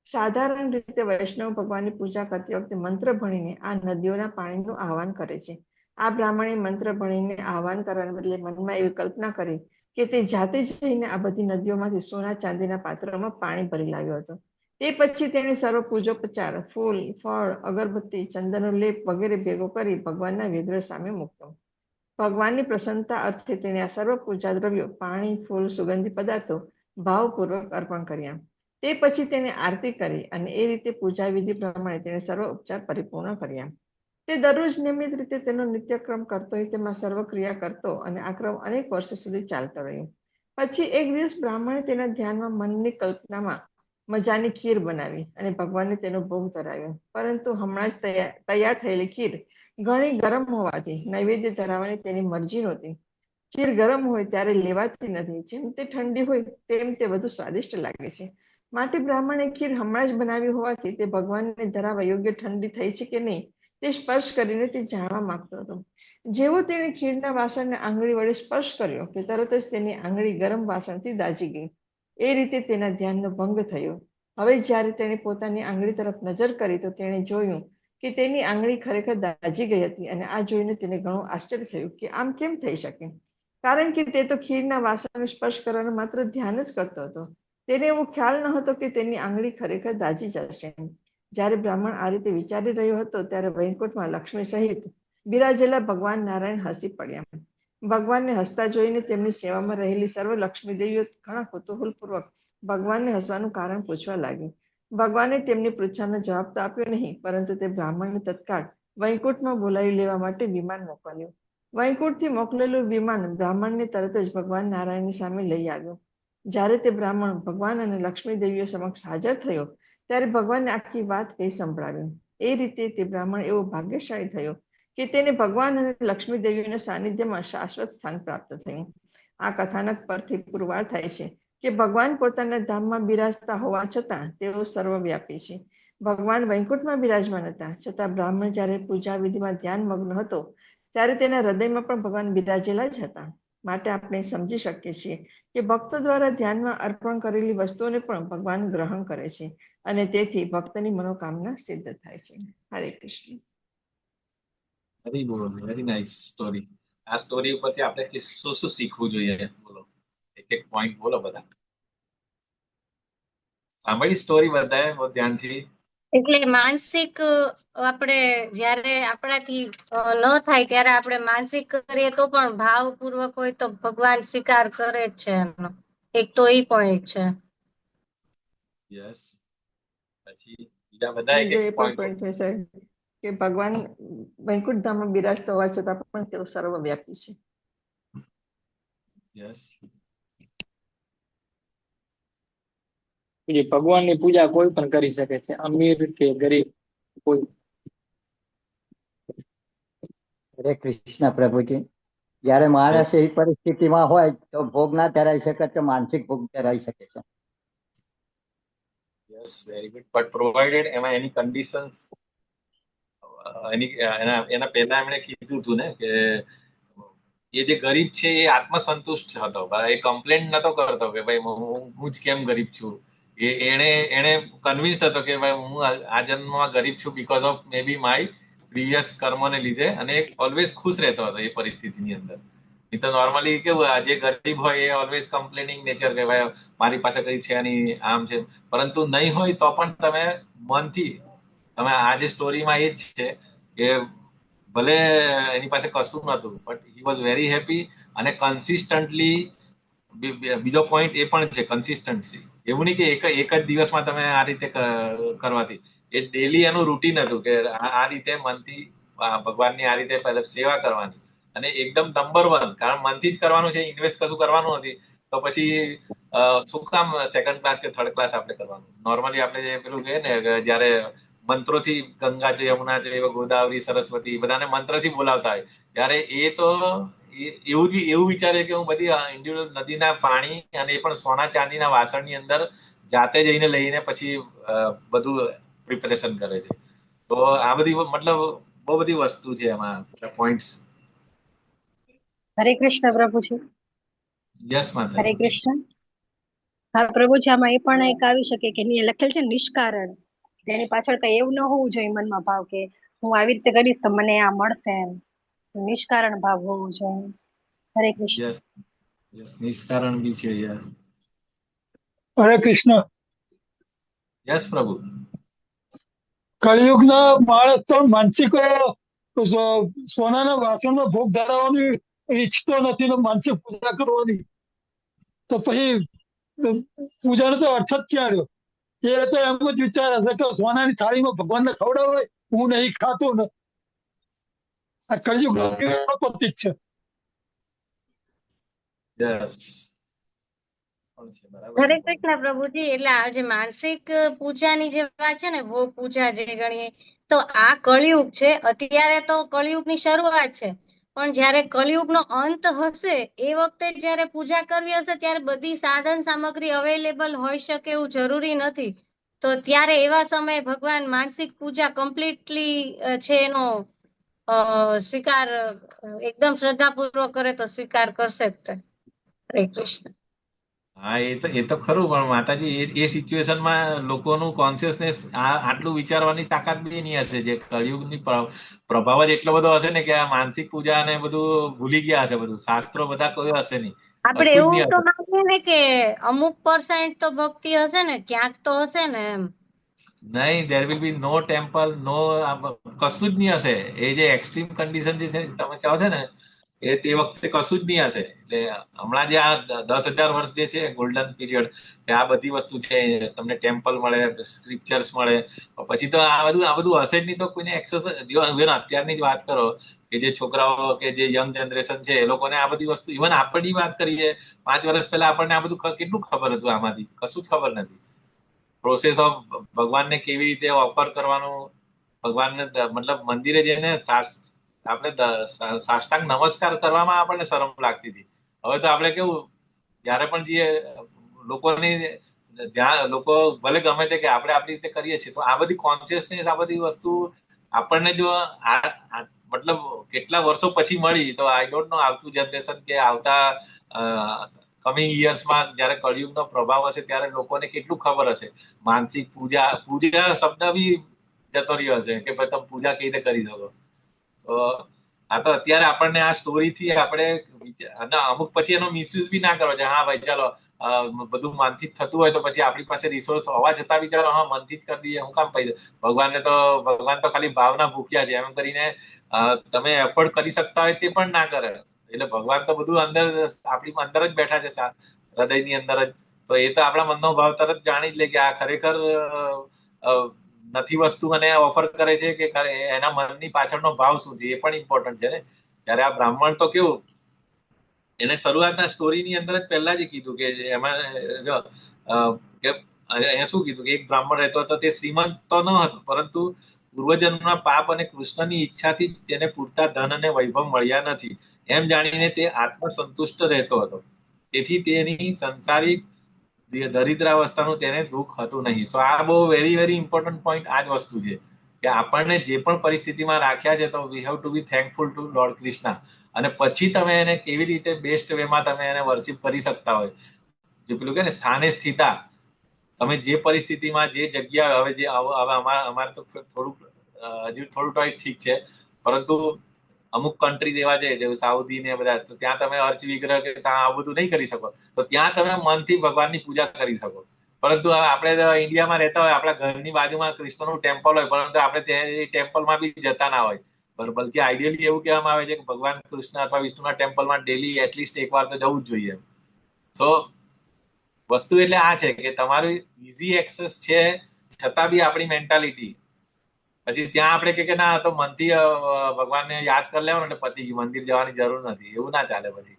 સાધારણ રીતે વૈષ્ણવ ભગવાનની પૂજા કરતી વખતે મંત્ર ભણીને આ નદીઓના પાણીનું આહવાન કરે છે. આ બ્રાહ્મણે મંત્ર ભણીને આહવાન કરવાને બદલે મનમાં એવી કલ્પના કરી કે તે જાતે જઈને આ બધી નદીઓમાંથી સોના ચાંદીના પાત્રોમાં પાણી ભરી લાવ્યો હતો. તે પછી તેણે સર્વ પૂજોપચાર, ફૂલ, ફળ, અગરબત્તી, ચંદનનો લેપ વગેરે ભેગો કરી ભગવાનના વિગ્રહ સામે મૂક્યો. ભગવાનની પ્રસન્નતા અર્થે તેણે આ સર્વ પૂજા દ્રવ્યો, પાણી, ફૂલ, સુગંધી પદાર્થો ભાવપૂર્વક અર્પણ કર્યા. તે પછી તેણે આરતી કરી અને એ રીતે પૂજા વિધિ પ્રમાણે તેણે સર્વ ઉપચાર પરિપૂર્ણ કર્યા. તે દરરોજ નિયમિત રીતે તેનો નિત્યક્રમ કરતો હોય તેમાં સર્વ ક્રિયા કરતો અને આ ક્રમ અનેક વર્ષો સુધી ચાલતો રહ્યો. પછી એક દિવસ બ્રાહ્મણે તેના ધ્યાનમાં મનની કલ્પનામાં મજાની ખીર બનાવી અને ભગવાનને તેનો ભોગ ધરાવ્યો. પરંતુ હમણાં જ તૈયાર થયેલી ખીર ઘણી ગરમ હોવાથી નૈવેદ્ય ધરાવવાની તેની મરજી નહોતી. ખીર ગરમ હોય ત્યારે લેવાતી નથી, જેમ તે ઠંડી હોય તેમ તે વધુ સ્વાદિષ્ટ લાગે છે. માટે બ્રાહ્મણે ખીર હમણાં જ બનાવી હોવાથી તે ભગવાનને ધરાવવા યોગ્ય ઠંડી થઈ છે કે નહીં તે સ્પર્શ કરીને તે જાણવા માંગતો હતો. જેવો તેણે ખીરના વાસણને આંગળી વડે સ્પર્શ કર્યો કે તરત જ તેની આંગળી ગરમ વાસણથી દાઝી ગઈ. એ રીતે તેના ધ્યાનનો ભંગ થયો. હવે જ્યારે તેણે પોતાની આંગળી તરફ નજર કરી તો તેણે જોયું કે તેની આંગળી ખરેખર દાઝી ગઈ હતી અને આ જોઈને તેને ઘણું આશ્ચર્ય થયું કે આમ કેમ થઈ શકે, કારણ કે તે તો ખીરના વાસણને સ્પર્શ કરવાનું માત્ર ધ્યાન જ કરતો હતો. તેને એવો ખ્યાલ ન હતો કે તેની આંગળી ખરેખર દાઝી જશે. જ્યારે બ્રાહ્મણ આ રીતે વિચારી રહ્યો હતો ત્યારે વૈકુંઠમાં લક્ષ્મી સહિત બિરાજેલા ભગવાન નારાયણ હસી પડ્યા. ભગવાનને હસતા જોઈને તેમની સેવામાં રહેલી સર્વ લક્ષ્મી દેવીઓ ઘણા કુતૂહલપૂર્વક ભગવાનને હસવાનું કારણ પૂછવા લાગી. ભગવાને તેમની પૃચ્છાનો જવાબ તો આપ્યો નહીં, પરંતુ તે બ્રાહ્મણને તત્કાળ વૈકુંઠમાં બોલાવી લેવા માટે વિમાન મોકલ્યું. વૈકુંઠથી મોકલેલું વિમાન બ્રાહ્મણને તરત જ ભગવાન નારાયણની સામે લઈ આવ્યું. જ્યારે તે બ્રાહ્મણ ભગવાન અને લક્ષ્મી દેવીઓ સમક્ષ હાજર થયો ત્યારે ભગવાનને આખી વાત કહી સંભળાવી. એ રીતે તે બ્રાહ્મણ એવો ભાગ્યશાળી થયો કે તેને ભગવાન અને લક્ષ્મી દેવીઓના સાનિધ્યમાં શાશ્વત સ્થાન પ્રાપ્ત થયું. આ કથાનક પરથી પુરવાર થાય છે કે ભગવાન પોતાના ધામમાં બિરાજતા હોવા છતાં તેઓ સર્વવ્યાપી છે. ભગવાન વૈકુંઠમાં બિરાજમાન હતા છતાં બ્રાહ્મણ જ્યારે પૂજા વિધિમાં ધ્યાન મગ્ન હતો ત્યારે તેના હૃદયમાં પણ ભગવાન બિરાજેલા જ હતા. માટે આપણે સમજી શકીએ છીએ કે ભક્તો દ્વારા ધ્યાનમાં અર્પણ કરેલી વસ્તુઓને પણ ભગવાન ગ્રહણ કરે છે અને તેથી ભક્તની મનોકામના સિદ્ધ થાય છે. Hare Krishna. Very nice story. આ સ્ટોરી ઉપરથી આપણે શું શું શીખવું જોઈએ? બોલો, એક એક પોઈન્ટ બોલો બધા. સાંભળી સ્ટોરી બધાએ બહુ ધ્યાનથી? એટલે માનસિક આપણે જ્યારે આપણાથી ન થાય ત્યારે આપણે માનસિક કરીએ તો પણ ભાવપૂર્વક હોય તો ભગવાન સ્વીકાર કરે જ છે એનો. એક તો એ પોઈન્ટ છે. યસ. પછી બીજા બધા એક બીજો એક એ પણ પોઈન્ટ છે સર કે ભગવાન વૈકુંઠ ધામમાં બિરાજતા હોવા છતાં પણ તેઓ સર્વવ્યાપી છે. યસ. ભગવાનની પૂજા કોઈ પણ કરી શકે છે, અમીર કે ગરીબ કોઈ. હરે કૃષ્ણ પ્રભુજી. જયારે માણસ એવી પરિસ્થિતિમાં હોય તો ભોગ ના ધરાઈ શકે તો માનસિક ભોગ ધરાઈ શકે છે. Yes, very good. But provided એમાં એની કન્ડિશન્સ એના પહેલા એમણે કીધું હતું ને કે એ જે ગરીબ છે એ આત્મસંતુષ્ટ હતો. એ કમ્પ્લેન નતો કરતો કે ભાઈ હું જ કેમ ગરીબ છું. એને કન્વિન્સ હતો કે ભાઈ હું આ જન્મમાં ગરીબ છું because of maybe my previous કર્મને લીધે, અને ઓલવેઝ ખુશ રહેતો હતો એ પરિસ્થિતિની અંદર. નહીં તો નોર્મલી કેવું, જે ગરીબ હોય એ ઓલવેઝ કમ્પ્લેનિંગ નેચર કે ભાઈ મારી પાસે કઈ છે નહીં, આમ છે. પરંતુ નહીં હોય તો પણ તમે મનથી, તમે આ જે સ્ટોરીમાં એ જ છે કે ભલે એની પાસે કશું નતું but he was very happy અને કન્સિસ્ટન્ટલી. બીજો પોઈન્ટ એ પણ છે કન્સિસ્ટન્સી. એવું નહીં કે એક જ દિવસમાં તમે આ રીતે કરવાથી, એ ડેલી એનું રૂટીન હતું કે આ રીતે મનથી ભગવાનની આ રીતે સેવા કરવાની. અને એકદમ નંબર 1, કારણ મનથી જ કરવાનું છે, ઇન્વેસ્ટ કશું કરવાનું નથી તો પછી શું કામ સેકન્ડ ક્લાસ કે થર્ડ ક્લાસ આપણે કરવાનું? નોર્મલી આપણે જે પેલું કહીએ ને જયારે મંત્રોથી ગંગા છે, યમુના છે, ગોદાવરી, સરસ્વતી બધાને મંત્રથી બોલાવતા હોય ત્યારે એ તો એવું વિચારે કે હું બધી ઇન્ડિવિડ્યુઅલ નદીના પાણી અને એ પણ સોના ચાંદીના વાસણની અંદર જાતે જઈને લઈને પછી બધું પ્રિપેરેશન કરે છે. તો આ બધી મતલબ બહુ બધી વસ્તુ છે એમાં, પોઈન્ટ્સ. હરે કૃષ્ણ પ્રભુજી. યસ હરે માતાજી. કૃષ્ણ. હા પ્રભુજી, આમાં એ પણ એક આવી શકે કે લખેલ છે નિષ્કારણ. તેની પાછળ કઈ એવું ન હોવું જોઈએ મનમાં ભાવ કે હું આવી રીતે કરીશ તો મને આ મળશે એમ. નિષ્કારણ ભાવ હોવું જોઈએ. હરે કૃષ્ણ. યસ યસ, નિષ્કારણ બી છે. યસ. હરે કૃષ્ણ. યસ પ્રભુ. કળિયુગના માણસ તો માનસિક સોનાના વાસણમાં ભોગ ધરાવવાની ઈચ્છતો નથી ને માનસિક પૂજા કરવાની, તો પછી પૂજાનો તો અર્થ જ ક્યાં રહ્યો? એ તો એમ જ વિચાર હશે કે સોનાની થાળીમાં ભગવાનને ખવડાવે, હું નહીં ખાતો ને. આ કળિયુગ પ્રતીક છે. યસ. હરે કૃષ્ણ પ્રભુજી. એટલે આ જે માનસિક પૂજાની જે વાત છે ને, ભોગ પૂજા જે ગણીએ તો આ કળિયુગ છે. અત્યારે તો કળિયુગની શરૂઆત છે, પણ જયારે કળિયુગનો અંત હશે એ વખતે જયારે પૂજા કરવી હશે ત્યારે બધી સાધન સામગ્રી અવેલેબલ હોઈ શકે એવું જરૂરી નથી. તો ત્યારે એવા સમયે ભગવાન માનસિક પૂજા કમ્પ્લીટલી છે એનો સ્વીકાર એકદમ શ્રદ્ધાપૂર્વક કરે તો સ્વીકાર કરશે જ તે. હરે કૃષ્ણ. હા, એ તો ખરું, પણ માતાજી એ સિચ્યુએશનમાં લોકોનું કોન્શિયસનેસ આટલું વિચારવાની તાકાત બી નહીં હશે. જે કળિયુગની પ્રભાવ જ એટલો બધો હશે ને કે આ માનસિક પૂજા ને બધું ભૂલી ગયા હશે. બધું શાસ્ત્રો બધા કોઈ હશે નહીં, આપણે કશું જ એવું નહીં તો હશે. માનીએ ને કે અમુક % તો ભક્તિ હશે ને, ક્યાંક તો હશે ને એમ. નહીં, there will be no temple, નો, કશું જ નહીં હશે. એ જે એક્સ્ટ્રીમ કન્ડિશન જે છે તમે કહો છો ને, એ તે વખતે કશું જ નહીં હશે. એટલે હમણાં જે આ 10,000 વર્ષ જે છે ગોલ્ડન પીરિયડ, આ બધી વસ્તુ છે, તમને ટેમ્પલ મળે, સ્ક્રિપ્ચર્સ મળે, પછી તો આ બધું હશે જ નહીં. તો કોઈને એક્સેસ, અત્યારની જ વાત કરો કે જે છોકરાઓ કે જે યંગ જનરેશન છે એ લોકોને આ બધી વસ્તુ, ઇવન આપણી વાત કરીએ 5 વર્ષ પહેલા આપણને આ બધું કેટલું ખબર હતું, આમાંથી કશું જ ખબર નથી. પ્રોસેસ ઓફ ભગવાનને કેવી રીતે ઓફર કરવાનું, ભગવાનને મતલબ મંદિરે જઈને આપણે સાષ્ટાંગ નમસ્કાર કરવામાં આપણને શરમ લાગતી હતી. હવે તો આપણે કેવું, જયારે પણ જઈએ લોકોની લોકો ભલે ગમે તે કે આપણે આપણી રીતે કરીએ છીએ, તો આ બધી કોન્શિયસનેસ, આ બધી વસ્તુ આપણને જો મતલબ કેટલા વર્ષો પછી મળી, તો આઈ ડોન્ટ નો આવતું જનરેશન કે આવતા કમિંગ યર્સમાં જયારે કળિયુગનો પ્રભાવ હશે ત્યારે લોકોને કેટલું ખબર હશે. માનસિક પૂજા શબ્દ બી જતો રહ્યો હશે કે ભાઈ તમે પૂજા કેવી રીતે કરી શકો. તો આ તો અત્યારે આપણને આ સ્ટોરીથી આપણે અમુક પછી એનો મિસયુઝ બી ના કરો છે. હા ભાઈ ચાલો, બધું મનથી જ થતું હોય તો પછી આપણી પાસે રિસોર્સ હોવા છતાં બી ચાલો હા મનથી જ કરી દઈએ, હું કામ પૈસા, ભગવાન તો ખાલી ભાવના ભૂખ્યા છે એમ કરીને તમે એફોર્ડ કરી શકતા હોય તે પણ ના કરે. એટલે ભગવાન તો બધું અંદર, આપણી અંદર જ બેઠા છે, હૃદયની અંદર જ. તો એ તો આપણા મનનો ભાવ તરત જાણી જ લે કે આ ખરેખર નથી વસ્તુ અને ઓફર કરે છે કે એના મનની પાછળનો ભાવ શું છે, એ પણ ઇમ્પોર્ટન્ટ છે ને. ત્યારે આ બ્રાહ્મણ તો કેવું, એને શરૂઆતના સ્ટોરીની અંદર જ પહેલા જ કીધું કે એમાં કે અહીંયા શું કીધું કે એક બ્રાહ્મણ રહેતો હતો, તે શ્રીમંત તો ન હતો, પરંતુ પૂર્વજન્મના પાપ અને કૃષ્ણની ઈચ્છાથી તેને પૂરતા ધન અને વૈભવ મળ્યા નથી એમ જાણીને તે આત્મસંતુષ્ટ રહેતો હતો. તેથી તેની સંસારિક દરિદ્રાવસ્થાનું તેને દુઃખ હતું નહીં. સો આ બહુ વેરી વેરી ઇમ્પોર્ટન્ટ પોઈન્ટ આ જ વસ્તુ છે કે આપણને જે પણ પરિસ્થિતિમાં રાખ્યા છે, તો we have to be thankful to lord Krishna. અને પછી તમે એને કેવી રીતે બેસ્ટ વેમાં તમે એને વર્શિપ કરી શકતા હોય, જે પેલું કે ને સ્થાને સ્થિતા, તમે જે પરિસ્થિતિમાં જે જગ્યા, હવે જે અમારે તો થોડુંક હજુ થોડું ઠીક છે, પરંતુ અમુક કન્ટ્રીઝ એવા છે જે સાઉદી ને બધા, તો ત્યાં તમે અર્ચ વિગ્રહ કે ત્યાં આ બધું નહીં કરી શકો, તો ત્યાં તમે મનથી ભગવાનની પૂજા કરી શકો. પરંતુ આપણે ઇન્ડિયામાં રહેતા હોય, આપણા ઘરની બાજુમાં કૃષ્ણનું ટેમ્પલ હોય, પરંતુ આપણે ત્યાં ટેમ્પલમાં બી જતા ના હોય. બલકે આઈડિયલી એવું કહેવામાં આવે છે કે ભગવાન કૃષ્ણ અથવા વિષ્ણુના ટેમ્પલમાં ડેલી એટલીસ્ટ એકવાર તો જવું જ જોઈએ. સો વસ્તુ એટલે આ છે કે તમારું ઇઝી એક્સેસ છે, છતાં બી આપણી મેન્ટાલિટી, પછી ત્યાં આપણે કે ના તો મનથી ભગવાનને યાદ કરી લેવાનું એટલે પતી ગયું, મંદિર જવાની જરૂર નથી, એવું ના ચાલે. પછી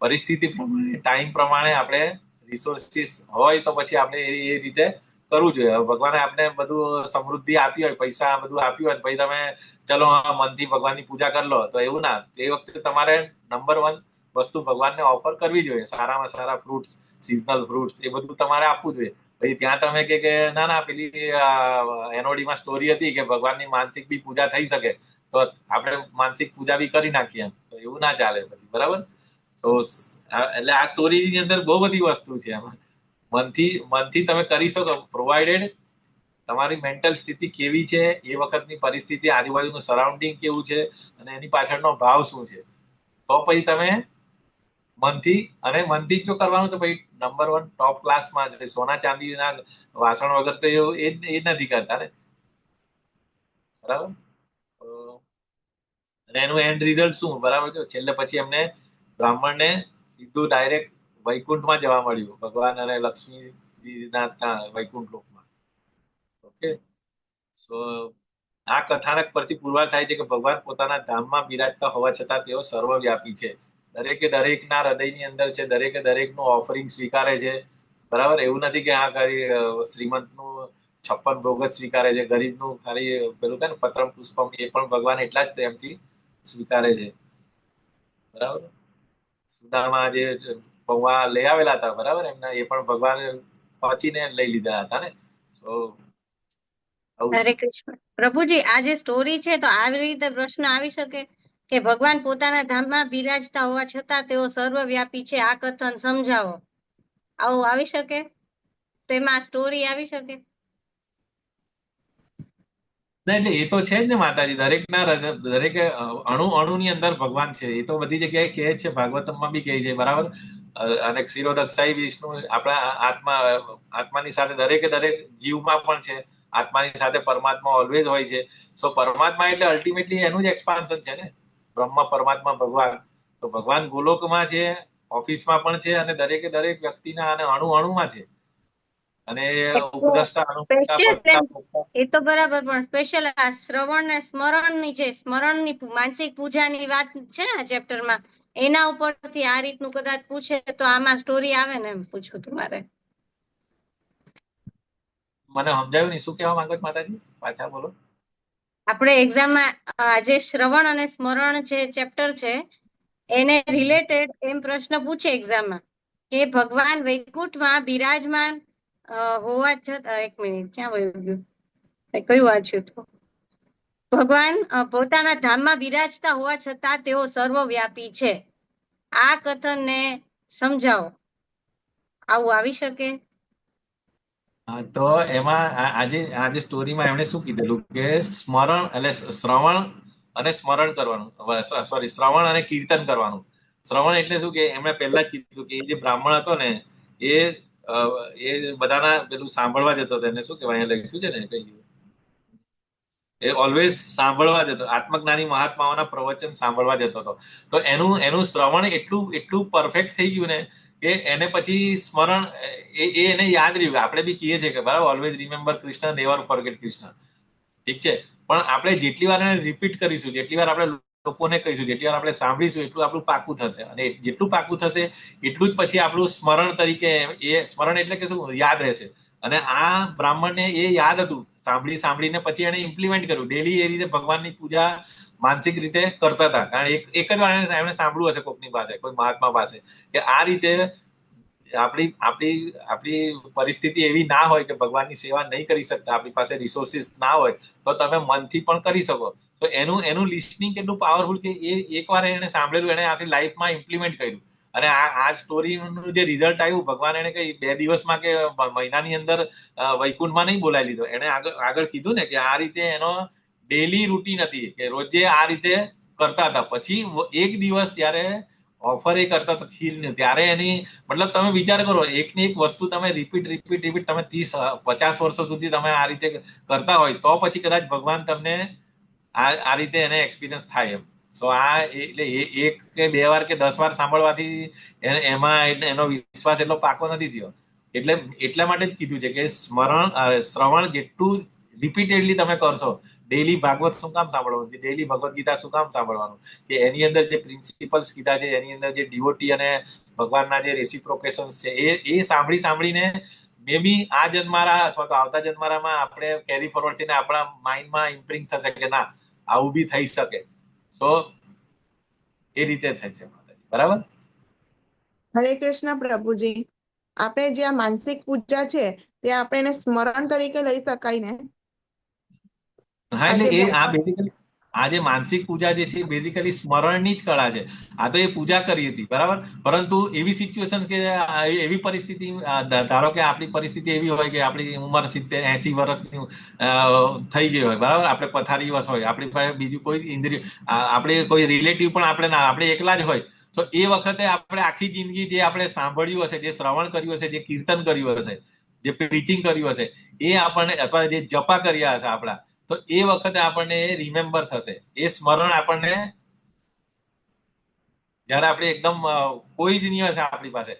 પરિસ્થિતિ પ્રમાણે, ટાઈમ પ્રમાણે આપણે રિસોર્સિસ હોય તો પછી આપણે એ રીતે કરવું જોઈએ. ભગવાને આપણે બધું સમૃદ્ધિ આપી હોય, પૈસા બધું આપ્યું હોય, પછી તમે ચલો મનથી ભગવાનની પૂજા કરી લો, તો એવું ના. એ વખતે તમારે નંબર 1 વસ્તુ ભગવાનને ઓફર કરવી જોઈએ, સારામાં સારા ફ્રૂટ્સ, સિઝનલ ફ્રૂટ્સ, એ બધું તમારે આપવું જોઈએ. પછી ત્યાં તમે કે ના પેલી એનઓડીમાં સ્ટોરી હતી કે ભગવાનની માનસિક બી પૂજા થઈ શકે, તો આપણે માનસિક પૂજા બી કરી નાખીએ, તો એવું ના ચાલે પછી, બરાબર. તો એટલે આ સ્ટોરીની અંદર બહુ બધી વસ્તુ છે. એમાં મનથી તમે કરી શકો, પ્રોવાઇડેડ તમારી મેન્ટલ સ્થિતિ કેવી છે, એ વખતની પરિસ્થિતિ, આજુબાજુનું સરાઉન્ડિંગ કેવું છે, અને એની પાછળનો ભાવ શું છે, તો પછી તમે મનથી જો કરવાનું, તો પછી નંબર 1 ટોપ ક્લાસમાં છે. સોના ચાંદીના વાસણ વગર તો એ નથી કરતા ને, બરાબર. અને એનું એન્ડ રિઝલ્ટ શું, બરાબર છે, છેલ્લે પછી એમને બ્રાહ્મણને સીધું ડાયરેક્ટ વૈકુંઠમાં જવા મળ્યું, ભગવાન અને લક્ષ્મીના વૈકુંઠ લોકમાં. ઓકે, સો આ કથાનક પરથી પુરવાર થાય છે કે ભગવાન પોતાના ધામમાં બિરાજતા હોવા છતાં તેઓ સર્વવ્યાપી છે. દરેકે દરેકના હૃદયની અંદર છે, દરેકે દરેકનું ઓફરિંગ સ્વીકારે છે, બરાબર. એવું નથી કે આ ખાલી શ્રીમંતનું 56 ભોગ જ સ્વીકારે છે, ગરીબનું ખાલી પેલું કે ને પત્રમ પુષ્પમ, એ પણ ભગવાન એટલા જ પ્રેમથી સ્વીકારે છે, બરાબર. સુદામા જે પૌવા લઈ આવેલા હતા, બરાબર, એમના એ પણ ભગવાન પહોંચીને લઈ લીધા હતા ને. તો આવું હરે છે. કૃષ્ણ. પ્રભુજી, આ જે સ્ટોરી છે તો આવી રીતે પ્રશ્ન આવી શકે કે ભગવાન પોતાના ધામમાં બિરાજતા હોવા છતાં તેઓ સર્વવ્યાપી છે, આ કથન સમજાવો. આવું આવી શકે? તેમાં સ્ટોરી આવી શકે? ના એટલે એ તો છે જ ને માતાજી, દરેક અણુ અણુની અંદર ભગવાન છે. એ તો બધી જગ્યાએ કહે જ છે, ભાગવતમમાં બી કહે છે, બરાબર. અને ક્ષીરોદક્ષાઈ વિષ્ણુ આપણા આત્માની સાથે દરેક જીવમાં પણ છે. આત્માની સાથે પરમાત્મા ઓલવેઝ હોય છે. સો પરમાત્મા એટલે અલ્ટિમેટલી એનું જ એક્સપાન્શન છે ને, બ્રહ્મ પરમાત્મા ભગવાન. તો ભગવાન ગોલોકમાં છે, ઓફિસમાં પણ છે, અને દરેક વ્યક્તિના અને અણુમાં છે. અને ઉપદ્રષ્ટા અનુભવતા સ્પેશિયલ ભોગતા એમ, એ તો બરાબર, પણ સ્પેશિયલ આ શ્રવણ ને સ્મરણની જે સ્મરણની માનસિક પૂજાની વાત છે ને આ ચેપ્ટરમાં, એના ઉપરથી આ રીતનું કદાચ પૂછે તો આમાં સ્ટોરી આવે ને, એમ પૂછું તમારે. મને સમજાયું નહીં, શું કહેવા માંગો છો માતાજી? પાછા બોલો. આપણે એક્ઝામમાં જે શ્રવણ અને સ્મરણ જે ચેપ્ટર છે એને રિલેટેડ એમ પ્રશ્ન પૂછે એક્ઝામમાં કે ભગવાન વૈકુંઠમાં બિરાજમાન હોવા છતાં, એક મિનિટ, ક્યાં વયું ગયું, કયું વાંચ્યું હતું? ભગવાન પોતાના ધામમાં બિરાજતા હોવા છતાં તેઓ સર્વવ્યાપી છે, આ કથનને સમજાવો. આવું આવી શકે? હા, તો એમાં આજે સ્ટોરીમાં એમણે શું કીધેલું કે સ્મરણ એટલે શ્રવણ અને સ્મરણ કરવાનું, સોરી, શ્રવણ અને કીર્તન કરવાનું. શ્રવણ એટલે શું કે એમણે પહેલા જ કીધું કે એ જે બ્રાહ્મણ હતો ને એ બધાના પેલું સાંભળવા જતો હતો. એને શું કહેવાય, અહીંયા લખ્યું છે ને કઈ, એ ઓલવેઝ સાંભળવા જતો, આત્મજ્ઞાની મહાત્માઓના પ્રવચન સાંભળવા જતો હતો. તો એનું શ્રવણ એટલું પરફેક્ટ થઈ ગયું ને કે એને પછી સ્મરણ એને યાદ રહ્યું. આપણે બી કહીએ છીએ કે બરાબર, always remember Krishna, never forget Krishna. ઠીક છે, પણ આપણે જેટલી વાર એને રિપીટ કરીશું, જેટલી વાર આપણે લોકોને કહીશું, જેટલી વાર આપણે સાંભળીશું, એટલું આપણું પાકું થશે. અને જેટલું પાકું થશે એટલું જ પછી આપણું સ્મરણ તરીકે, એ સ્મરણ એટલે કે શું, યાદ રહેશે. અને આ બ્રાહ્મણને એ યાદ હતું, સાંભળીને પછી એને ઇમ્પ્લિમેન્ટ કર્યું. ડેલી એ રીતે ભગવાનની પૂજા માનસિક રીતે કરતા હતા. કારણ એક જ વાર એમણે સાંભળ્યું હશે કોકની પાસે, કોઈ મહાત્મા પાસે, કે આ રીતે આપણી પરિસ્થિતિ એવી ના હોય કે ભગવાનની સેવા નહીં કરી શકતા, આપણી પાસે રિસોર્સિસ ના હોય, તો તમે મનથી પણ કરી શકો. તો એનું લિસનિંગ કેટલું પાવરફુલ કે એ એકવાર એને સાંભળેલું, એને આપણી લાઈફમાં ઇમ્પ્લિમેન્ટ કર્યું. અને આ સ્ટોરીનું જે રિઝલ્ટ આવ્યું, ભગવાન એને કઈ 2 દિવસમાં કે મહિનાની અંદર વૈકુંઠમાં નહીં બોલાવી લીધો. એને આગળ કીધું ને કે આ રીતે એનો ડેલી રૂટીન હતી કે રોજે આ રીતે કરતા હતા. પછી એક દિવસ ત્યારે ઓફર એ કરતા હતા ખીરને, ત્યારે એની મતલબ તમે વિચાર કરો, એકની એક વસ્તુ તમે રિપીટ તમે 30-50 વર્ષો સુધી તમે આ રીતે કરતા હોય તો પછી કદાચ ભગવાન તમને આ રીતે એને એક્સપિરિયન્સ થાય એમ. સો આ એટલે એક કે 2 વાર કે 10 વાર સાંભળવાથી એમાં એનો વિશ્વાસ એટલો પાકો નથી થયો. એટલે એટલા માટે જ કીધું છે કે શ્રવણ જેટલું રિપીટેડલી તમે કરશો, ડેલી ભાગવત શું કામ સાંભળવાનું, ડેલી ભગવદ ગીતા શું કામ સાંભળવાનું, કે એની અંદર જે પ્રિન્સિપલ્સ કીધા છે, એની અંદર જે ડિવોટી અને ભગવાનના જે રેસિપ્રોકેશન છે, એ સાંભળીને મે બી આ જન્મારા અથવા તો આવતા જન્મારામાં આપણે કેરી ફોરવર્ડ થઈને આપણા માઇન્ડમાં ઇમ્પ્રિન્ટ થશે કે ના, આવું બી થઈ શકે. સો એ રીતે થાય છે માતાજી, બરાબર. હરે કૃષ્ણ પ્રભુજી, આપણે જે આ માનસિક પૂજા છે તે આપણે એને સ્મરણ તરીકે લઈ શકાય ને? હા, એટલે આ બેઝિકલી આ જે માનસિક પૂજા જે છે બેઝિકલી સ્મરણની જ કળા છે. આ તો એ પૂજા કરી હતી, બરાબર. પરંતુ એવી સિચ્યુએશન કે એવી પરિસ્થિતિ, ધારો કે આપણી પરિસ્થિતિ એવી હોય કે આપણી ઉંમર 70-80 વર્ષની થઈ ગઈ હોય, બરાબર. આપણે પથારીવશ હોય, આપણી પાસે બીજું કોઈ ઇન્દ્રિય, આપણે કોઈ રિલેટિવ પણ આપણે એકલા જ હોય. તો એ વખતે આપણે આખી જિંદગી જે આપણે સાંભળ્યું હશે, જે શ્રવણ કર્યું હશે, જે કીર્તન કર્યું હશે, જે પ્રીચિંગ કર્યું હશે, એ આપણને, અથવા જે જપા કર્યા હશે આપણા, તો એ વખતે આપણને રિમેમ્બર થશે. એ સ્મરણ આપણને જયારે આપણે એકદમ કોઈ જ નહીં હશે આપણી પાસે,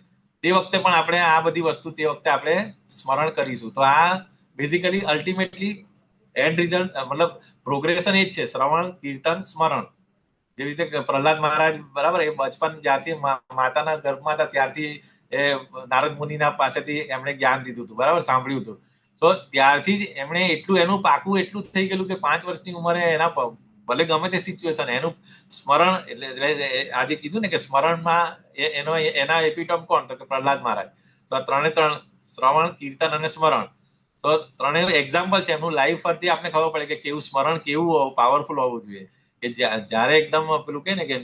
તે વખતે પણ આપણે આ બધી વસ્તુ તે વખતે આપણે સ્મરણ કરીશું. તો આ બેઝિકલી અલ્ટિમેટલી એન્ડ રિઝલ્ટ, મતલબ પ્રોગ્રેશન એ જ છે, શ્રવણ, કીર્તન, સ્મરણ. જેવી રીતે પ્રહલાદ મહારાજ, બરાબર, એ બચપન જ્યારથી માતાના ગર્ભમાં હતા ત્યારથી એ નારદ મુનિના પાસેથી એમણે જ્ઞાન દીધું હતું, બરાબર, સાંભળ્યું હતું. તો ત્યારથી જ એમણે એટલું પાકું એટલું થઈ ગયેલું કે 5 વર્ષની ઉંમરે એના ભલે ગમે તે સિચ્યુએશન, એનું સ્મરણ, એટલે આજે કીધું ને કે સ્મરણમાં એના એપિટોમ કોણ, તો કે પ્રહલાદ મહારાજ. તો આ 3 શ્રવણ, કીર્તન અને સ્મરણ. તો ત્રણેય એક્ઝામ્પલ છે, એમનું લાઈફ પરથી આપણે ખબર પડે કે કેવું સ્મરણ કેવું પાવરફુલ હોવું જોઈએ, કે જ્યારે એકદમ પેલું કે ને કે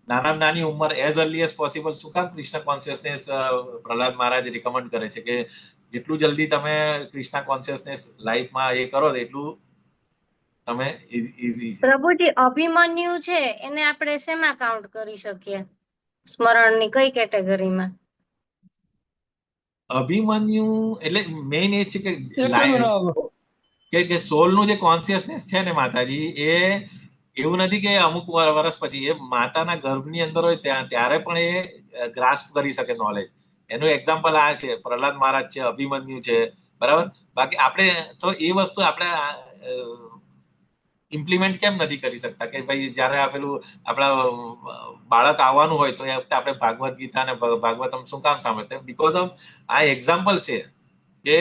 નાનામાં નાની ઉંમર એઝ અર્લી એઝ પોસિબલ. શું કામ કૃષ્ણ કોન્શિયસનેસ પ્રહલાદ મહારાજ રિકમેન્ડ કરે છે કે જેટલું જલ્દી તમે કૃષ્ણ કોન્શિયસનેસ લાઈફમાં એ કરો એટલું તમે ઈઝી છે. પ્રભુજી, અભિમન્યુ છે એને આપણે શેમાં કાઉન્ટ કરી શકીએ, સ્મરણની કઈ કેટેગરીમાં? અભિમન્યુ એટલે મેઇન એ છે એક કે સોલ નું જે કોન્શિયસનેસ છે ને માતાજી, એ એવું નથી કે અમુક વર્ષ પછી એ માતાના ગર્ભની અંદર હોય ત્યારે પણ એ ગ્રાસ્પ કરી શકે નોલેજ. એનું એક્ઝામ્પલ આ છે, પ્રહલાદ મહારાજ છે, અભિમન્યુ છે, બરાબર. બાકી આપણે તો એ વસ્તુ આપણે ઇમ્પ્લિમેન્ટ કેમ નથી કરી શકતા કે ભાઈ જયારે આપેલું આપણા બાળક આવવાનું હોય તો એ વખતે આપણે ભાગવત ગીતા અને ભાગવતમ શું કામ સાંભળતા? બીકોઝ ઓફ આ એક્ઝામ્પલ છે કે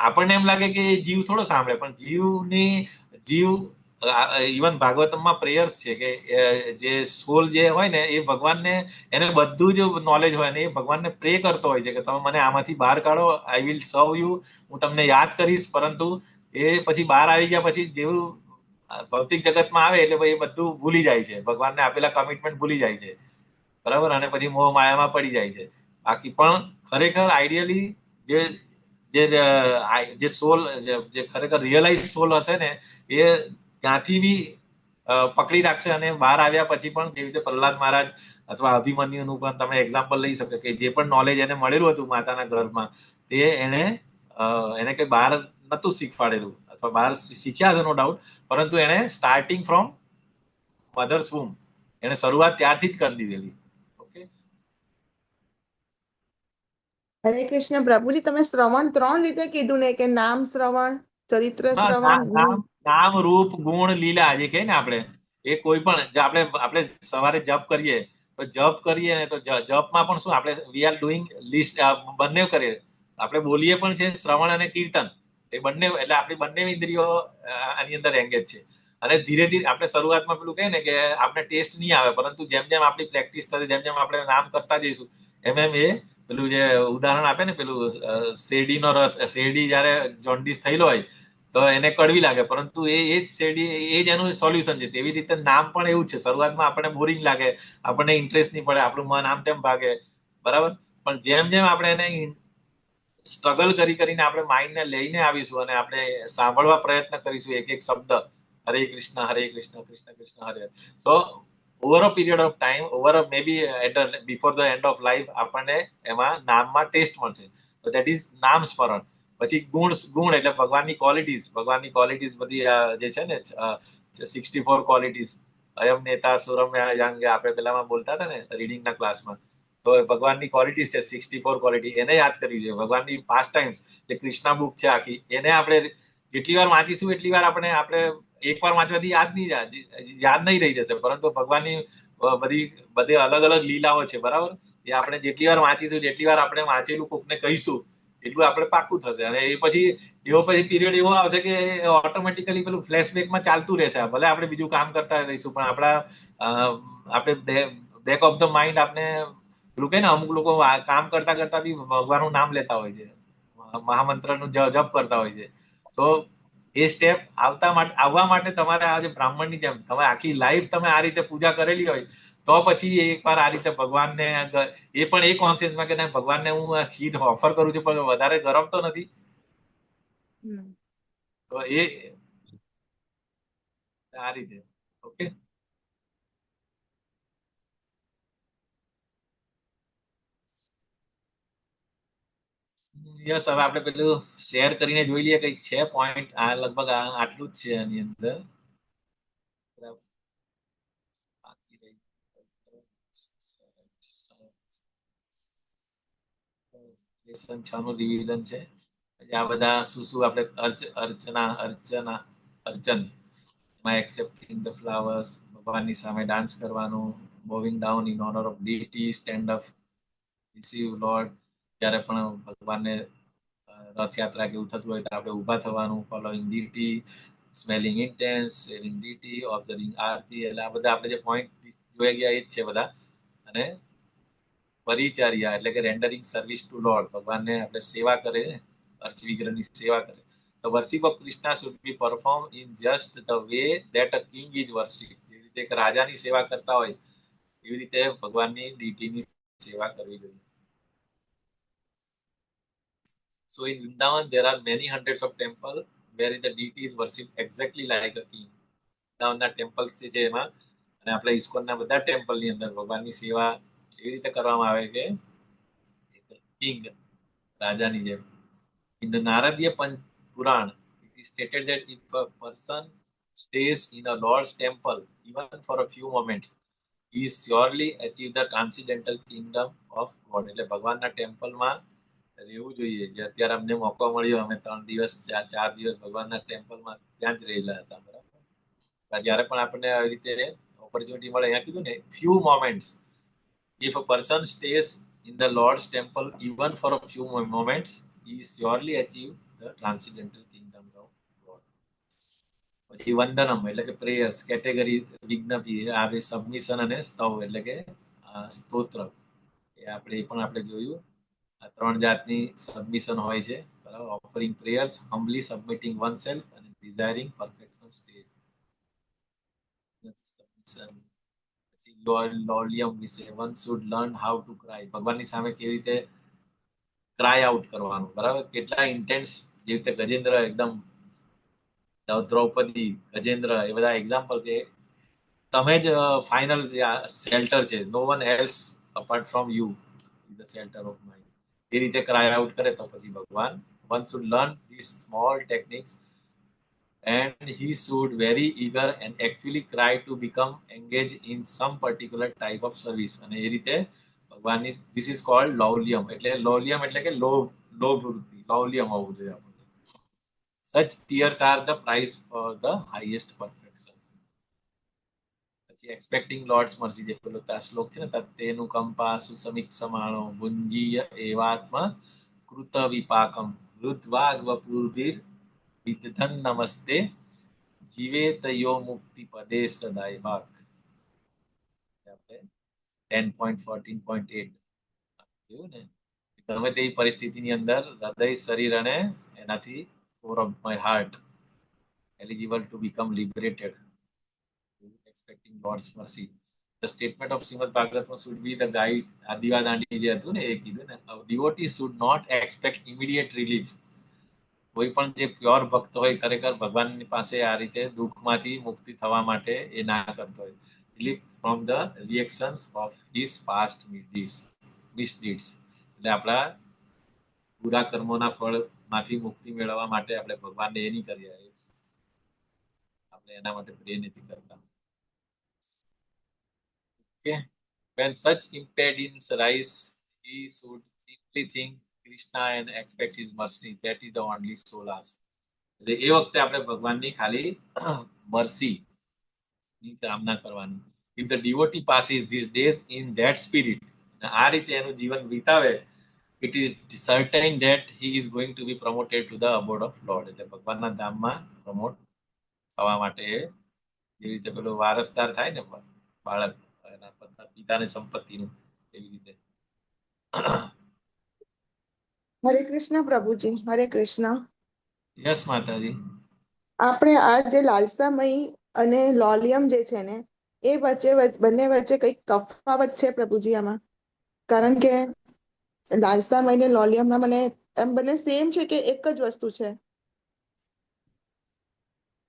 આપણને એમ લાગે કે જીવ થોડો સાંભળે, પણ જીવ ઇવન ભાગવતમમાં પ્રેયર્સ છે કે જે સોલ જે હોય ને એ ભગવાનને, એને બધું જ નોલેજ હોય ને એ ભગવાનને પ્રે કરતો હોય છે કે તમે મને આમાંથી બહાર કાઢો, આઈ વિલ સર્વ યુ, હું તમને યાદ કરીશ. પરંતુ એ પછી બહાર આવી ગયા પછી જેવું ભૌતિક જગતમાં આવે એટલે એ બધું ભૂલી જાય છે, ભગવાનને આપેલા કમિટમેન્ટ ભૂલી જાય છે, બરાબર. અને પછી મોહ માયામાં પડી જાય છે. બાકી પણ ખરેખર આઈડિયલી જે સોલ, જે ખરેખર રિયલાઇઝ સોલ હશે ને, એ ત્યાંથી બી પકડી રાખશે. અને બહાર આવ્યા પછી પણ જેવી રીતે પ્રહલાદ મહારાજ અથવા અભિમન્યુનું પણ તમે એક્ઝામ્પલ લઈ શકો કે જે પણ નોલેજ એને મળેલું હતું માતાના ગર્ભમાં, તે એને કઈ બહાર નતું શીખવાડેલું, અથવા બહાર શીખ્યા છે નો ડાઉટ, પરંતુ એને સ્ટાર્ટિંગ ફ્રોમ મધર્સ વૂમ એને શરૂઆત ત્યારથી જ કરી દીધેલી. ઓકે, હરે કૃષ્ણ. પ્રભુજી, તમે શ્રવણ 3 રીતે કીધું ને, કે નામ શ્રવણ, ચરિત્ર શ્રવણ, નામ, રૂપ, ગુણ, લીલા જે કહે ને આપણે, એ કોઈ પણ આપણે સવારે જપ કરીએ ને, તો જપમાં પણ શું આપણે વી આર ડુઈંગ લિસ્ટ, બંને કરીએ, આપણે બોલીએ પણ છે, શ્રવણ અને કીર્તન, એ બંને, એટલે આપણી બંને ઇન્દ્રિયો આની અંદર એંગેજ છે. અને ધીરે ધીરે આપણે શરૂઆતમાં પેલું કહે ને કે આપણે ટેસ્ટ નહીં આવે, પરંતુ જેમ જેમ આપણી પ્રેક્ટિસ થશે, જેમ જેમ આપણે નામ કરતા જઈશું, એમ એમ એ પેલું જે ઉદાહરણ આપે ને, પેલું શેરડીનો રસ, શેરડી જયારે જોન્ડિસ થયેલો હોય તો એને કડવી લાગે, પરંતુ એ જ શેરડી, એ જ એનું સોલ્યુશન છે. તેવી રીતે નામ પણ એવું છે, શરૂઆતમાં આપણને બોરિંગ લાગે, આપણને ઇન્ટરેસ્ટ નહીં પડે, આપણું મન આમ તેમ ભાગે, બરાબર. પણ જેમ જેમ આપણે એને સ્ટ્રગલ કરીને આપણે માઇન્ડને લઈને આવીશું અને આપણે સાંભળવા પ્રયત્ન કરીશું એક એક શબ્દ, હરે Krishna Krishna Krishna Hare, so over a period of time, over maybe before the end of life આપણને એમાં નામમાં ટેસ્ટ મળશે. તો દેટ ઇઝ નામ સ્મરણ. પછી ગુણ એટલે ભગવાનની ક્વોલિટીઝ બધી જે છે ને 64 ક્વોલિટીઝ, અયમ નેતા સુરમ યંગ, આપણે પેલામાં બોલતા હતા ને રીડિંગના ક્લાસમાં, તો ભગવાનની ક્વોલિટીઝ છે 64 ક્વોલિટી, એને યાદ કરવી જોઈએ. ભગવાનની પાસ્ટ ટાઈમ્સ, જે કૃષ્ણા બુક છે આખી, એને આપણે જેટલી વાર વાંચીશું એટલી વાર આપણે એકવાર વાંચવાથી યાદ નહીં રહી જશે, પરંતુ ભગવાનની બધી અલગ અલગ લીલાઓ છે, બરાબર. એ આપણે જેટલી વાર વાંચીશું, જેટલી વાર આપણે વાંચેલું કોકને કહીશું, એટલું આપણે પાકું થશે. અને એ પછી પીરિયડ એવો આવશે કે ઓટોમેટિકલી પેલું ફ્લેશબેકમાં ચાલતું રહેશે. ભલે આપણે બીજું કામ કરતા રહીશું, પણ આપણે બેક ઓફ ધ માઇન્ડ આપણે પેલું કે ને, અમુક લોકો કામ કરતા કરતા બી ભગવાનનું નામ લેતા હોય છે, મહામંત્રનું જપ કરતા હોય છે. તો એ સ્ટેપ આવવા માટે તમારે આ જે બ્રાહ્મણની જેમ તમે આખી લાઈફ તમે આ રીતે પૂજા કરેલી હોય, તો પછી એકવાર આ રીતે ભગવાનને, એ પણ એ કોન્શિયસમાં કે ભગવાનને હું ખીર ઓફર કરું છું, પણ વધારે ગરમ તો નથી, તો એ આ રીતે. Okay, yes. હવે આપણે પેલું શેર કરીને જોઈ લઈએ, કઈક છે પોઈન્ટ. આ લગભગ આટલું જ છે આની અંદર. લેસન 6 નું રિવિઝન છે. આ બધા શું આપણે અર્ચન માં એક્સેપ્ટિંગ ધ ફ્લાવર્સ, ભગવાનની સામે ડાન્સ કરવાનું, bowing down in honour of deity, stand up, receive Lord, જ્યારે પણ ભગવાનને રથયાત્રા કેવું થતું હોય તો આપણે ઊભા થવાનું, following deity, smelling incense, serving deity, observing aarti, એટલે આ બધા આપણે જે પોઈન્ટ જોઈ ગયા એ જ છે બધા. અને પરિચર્યા એટલે કે રેન્ડરિંગ સર્વિસ ટુ લોર્ડ, ભગવાનને આપણે સેવા કરે, અર્ચ વિગ્રહની સેવા કરે. The worship of Krishna should be performed in just the way that a king is worshipped. જેવી રીતે એક રાજાની સેવા કરતા હોય એવી રીતે ભગવાનની ડીટીની સેવા કરવી જોઈએ. So in Vrindavan there are many hundreds of temples where the deity is worshipped exactly like a king. વૃંદાવનના ટેમ્પલ્સ છે એમાં અને આપણે ઇસ્કોનના બધા ટેમ્પલની અંદર ભગવાનની સેવા એવી રીતે કરવામાં આવે કે કિંગ રાજાની જેમ. In the Naradiya Puran, it is stated that if a person stays in a Lord's temple even for a few moments, he is surely achieve the transcendental kingdom of God. એટલે ભગવાનના ટેમ્પલમાં રહેવું જોઈએ. જે અત્યારે અમને મોકો મળ્યો, અમે 3 દિવસ 4 દિવસ ભગવાનના ટેમ્પલમાં ત્યાં જ રહેલા હતા. બરાબર, જ્યારે પણ આપણને આવી રીતે ઓપોર્ચ્યુનિટી મળે, અહીંયા કીધું ને few moments, if a person stays in the Lord's temple even for a few moments, he surely achieve the transcendental kingdom of God. પછી વંદનમ એટલે કે પ્રેયર્સ કેટેગરી વિજ્ઞપ્તિ આવે સબમિશન અને સ્તવ એટલે કે સ્તોત્ર એ આપણે જોયું. આ 3 જાતની સબમિશન હોય છે, બરાબર. ઓફરિંગ પ્રેયર્સ, હમ્બલી સબમિટિંગ વનસેલ્ફ અને ડિઝાયરિંગ પરફેક્શન સ્ટેજ. સબમિશન પછી લોલિયમ વિશે one should learn how to cry. ભગવાનની સામે કેવી રીતે ક્રાય આઉટ કરવાનું, બરાબર. કેટલા ઇન્ટેન્સ, જેવી રીતે ગજેન્દ્ર એકદમ, દ્રૌપદી, ગજેન્દ્ર એ બધા એક્ઝામ્પલ કે તમે જ ફાઇનલ શેલ્ટર છે, no one else apart from you is the shelter of mind. એ રીતે ક્રાય આઉટ કરે તો પછી ભગવાન one should learn this small techniques and he should very eager and actually try to become engaged in some particular type of service. અને એ રીતે ભગવાનની this is called લૌલ્યમ. એટલે લૌલ્યમ એટલે કે લોભ વૃત્તિ, લૌલ્યમ હોવું જોઈએ આપણને. Such tears are the price for the highest perfection. પછી expecting Lord's mercy જે પેલો શ્લોક છે ને, તત્તેનું કંપા સુસમિક્ષમાણો ભુંજીય એવાત્મ કૃત વિપાકમ રુદ્વાગ વપુર્ભિર વિદધન નમસ્તે જીવે તયો મુક્તિ પદે સદાય ભાગ. આપણે 10.14.8 જોયું ને, ગમે તેવી પરિસ્થિતિની અંદર હૃદય, શરીર અને એનાથી core of my heart eligible to become liberated, expecting Lord's mercy. The statement of Srimad Bhagavatam should be the guide. આદિવા Dandi જે હતું ને એ કીધું ને, devotee should not expect immediate relief. કોઈ પણ જે પ્યોર ભક્ત હોય ખરેખર ભગવાનની પાસે આ રીતે દુઃખમાંથી મુક્તિ થવા માટે એ ના કરતો હોય. Relief from the reactions of his past misdeeds. એટલે આપણા પૂરા કર્મોના ફળમાંથી મુક્તિ મેળવવા માટે આપણે ભગવાનને એ નહીં કરીએ, આપણે એના માટે પ્રે નથી કરતા. Okay. When such impediments arise, he should simply think Krishna and expect his mercy. That is the only solace. એટલે એ વખતે આપણે ભગવાનની ખાલી મર્સી ની કામના કરવાની. If the devotee passes these days in that spirit, આ રીતે એનું જીવન વિતાવે, it is certain that he is going to be promoted to the abode of Lord. એટલે ભગવાનના ધામમાં પ્રમોટ થવા માટે જે રીતે પેલો વારસદાર થાય ને બાળક એના પિતાની સંપત્તિનું, એવી રીતે. હરે કૃષ્ણ પ્રભુજી, હરે કૃષ્ણ. યસ માતાજી. આપણે આ જે લાલસામય અને લોલિયમ જે છે ને, એ બંને વચ્ચે કઈક તફાવત છે પ્રભુજી આમાં? કારણ કે લાલસામય ને લોલિયમમાં મને એમ બંને સેમ છે કે એક જ વસ્તુ છે?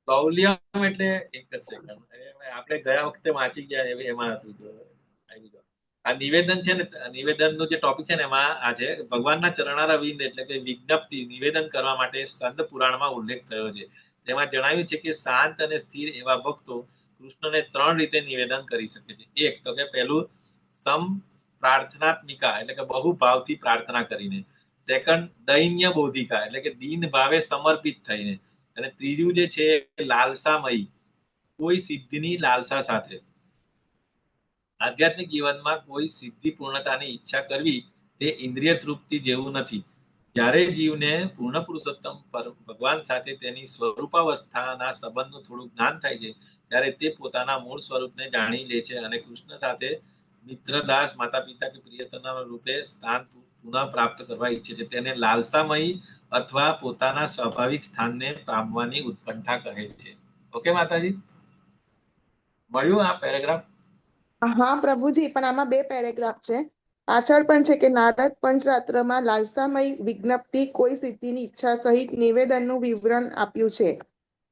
લૌલ્યમ એટલે એક જ સેકન્ડ, આપણે ગયા વખતે વાંચી ગયા એમાં હતું. આ નિવેદન છે ને, નિવેદનનું જે ટોપિક છે ને એમાં આ છે ભગવાનના ચરણારવિંદ એટલે કે વિજ્ઞપ્તિ નિવેદન કરવા માટે સ્કંદ પુરાણમાં ઉલ્લેખ થયો છે. જેમાં જણાવ્યું છે કે શાંત અને સ્થિર એવા ભક્તો કૃષ્ણને 3 રીતે નિવેદન કરી શકે છે. એક તો કે પહેલું સમ પ્રાર્થનાત્મિકા એટલે કે બહુ ભાવથી પ્રાર્થના કરીને. સેકન્ડ દૈન્ય બોધિકા એટલે કે દીન ભાવે સમર્પિત થઈને. અને ત્રીજું જે છે લાલસામયી, કોઈ સિદ્ધિની લાલસા સાથે. આધ્યાત્મિક જીવનમાં કોઈ સિદ્ધિ પૂર્ણતાની ઈચ્છા કરવી તે ઇન્દ્રિય તૃપ્તિ જેવું નથી. જ્યારે જીવને પૂર્ણ પુરુષોત્તમ ભગવાન સાથે તેની સ્વરૂપાવસ્થાના સંબંધનું થોડું જ્ઞાન થાય છે, ત્યારે તે પોતાના મૂળ સ્વરૂપને જાણી લે છે અને કૃષ્ણ સાથે મિત્રદાસ, માતા પિતા કે પ્રિયતમના રૂપે સ્થાન પુનઃ પ્રાપ્ત કરવા ઈચ્છે છે તેને લાલસામયી અથવા પોતાના સ્વાભાવિક સ્થાનને પામવાની ઉત્કંઠા કહે છે. ઓકે માતાજી, મળ્યું આ પેરેગ્રાફ? હા પ્રભુજી, પણ આમાં 2 પેરેગ્રાફ છે. પાછળ પણ છે કે નારદ પંચરાત્રમાં લાલસામય વિજ્ઞપ્તિ કોઈ સિદ્ધિની ઈચ્છા સહિત નિવેદનનું વિવરણ આપ્યું છે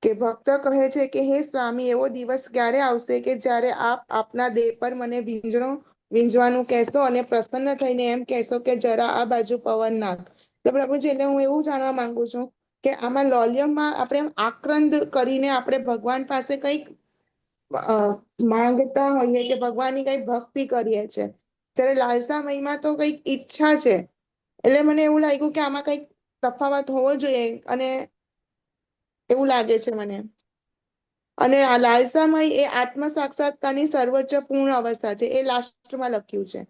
કે ભક્ત કહે છે કે હે સ્વામી, એવો દિવસ ક્યારે આવશે કે જ્યારે આપ આપના દેહ પર મને વીંઝવાનું કહેશો અને પ્રસન્ન થઈને એમ કહેશો કે જરા આ બાજુ પવન નાખ. તો પ્રભુજી, એટલે હું એવું જાણવા માંગુ છું કે આમાં લોલિયમમાં આપણે આક્રંદ કરીને આપણે ભગવાન પાસે કંઈક માંગતા હોઈએ કે ભગવાનની કઈ ભક્તિ કરીએ છે, ત્યારે લાલસામયમાં તો કઈક ઈચ્છા છે. એટલે મને એવું લાગ્યું કે આમાં કઈક તફાવત હોવો જોઈએ, અને એવું લાગે છે મને. અને આ લાલસામય એ આત્મ સાક્ષાત્કારની સર્વોચ્ચ પૂર્ણ અવસ્થા છે, એ લાસ્ટમાં લખ્યું છે.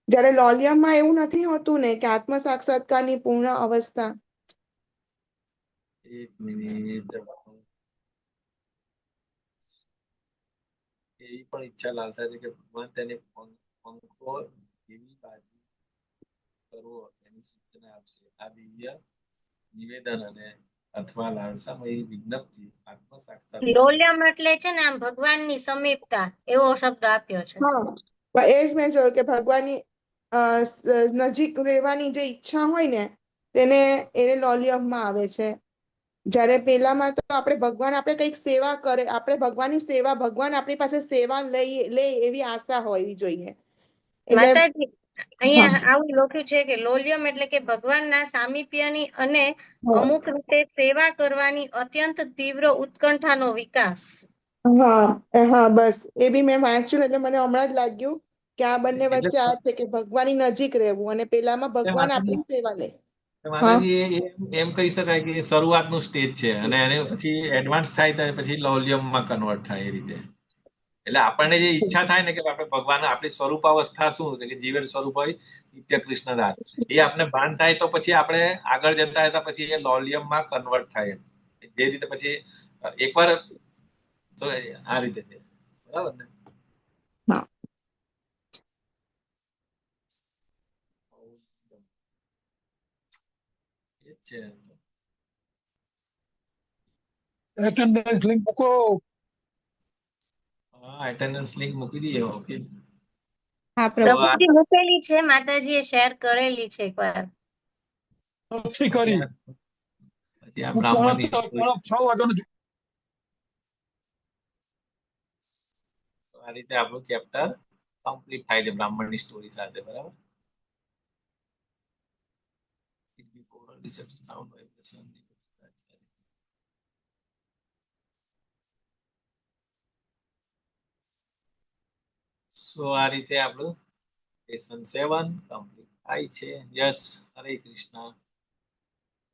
જ્યારે લોલિયમમાં એવું નથી હોતું ને કે આત્મ સાક્ષાત્કારની પૂર્ણ અવસ્થા. એક મિનિટ. એવી પણ ઈચ્છા લાલસા છે કે ભગવાન તેને પંખો એવી બાજુ કરવો એની સૂચના આપશે. આ દિવ્ય નિવેદન અને અથવા લાલસામયી વિજ્ઞપ્તિ આત્મ સાક્ષાત્કાર. લોલ્યમ એટલે છે ને આમ ભગવાનની સમીપતા એવો શબ્દ આપ્યો છે. હા, એ જ મેં જોયું કે ભગવાનની નજીક રહેવાની જે ઈચ્છા હોય ને એને લોલિયમમાં આવે છે. જ્યારે પેલામાં તો ભગવાન આપણે કંઈક સેવા કરે, આપણે ભગવાનની સેવા, ભગવાન આપણી પાસે સેવા લે એવી આશા હોવી જોઈએ. એટલે માતાજી, અહીંયા આવું લખ્યું છે કે લોલ્યમ એટલે કે ભગવાનના સામીપ્યની અને અમુક રીતે સેવા કરવાની અત્યંત તીવ્ર ઉત્કંઠાનો વિકાસ. હા, બસ એ બી મેં વાંચ્યું, એટલે મને હમણાં જ લાગ્યું કે આ બંને વચ્ચે આ છે કે ભગવાનની નજીક રહેવું, અને પેલામાં ભગવાન આપણી સેવા લે. માતાજી, એમ કહી શકાય કે શરૂઆતનું સ્ટેજ છે અને એને પછી એડવાન્સ થાય તો પછી લોલિયમમાં કન્વર્ટ થાય એ રીતે. એટલે આપણને જે ઈચ્છા થાય ને કે આપણે ભગવાન આપણી સ્વરૂપ અવસ્થા શું છે કે જીવન સ્વરૂપ હોય નિત્ય કૃષ્ણદાસ, એ આપણે ભાન થાય તો પછી આપણે આગળ જતા હતા પછી એ લોલિયમમાં કન્વર્ટ થાય. જે રીતે પછી એકવાર તો આ રીતે છે, બરાબર ને? એ જ છે. એટેન્ડન્સ લિંક મૂકો. હા, એટેન્ડન્સ લિંક મૂકી દઈએ. ઓકે, પ્રભુજી મૂકેલી છે, માતાજીએ શેર કરેલી છે એકવાર. કરી પછી આ બ્રાહ્મણની 6 વાગ્યાનું. આ રીતે આપણું ચેપ્ટર કમ્પ્લીટ થાય છે બ્રાહ્મણની સ્ટોરી સાથે, બરાબર? સો આ રીતે આપણું લેસન 7 કમ્પ્લીટ થાય છે. યસ, હરે કૃષ્ણ.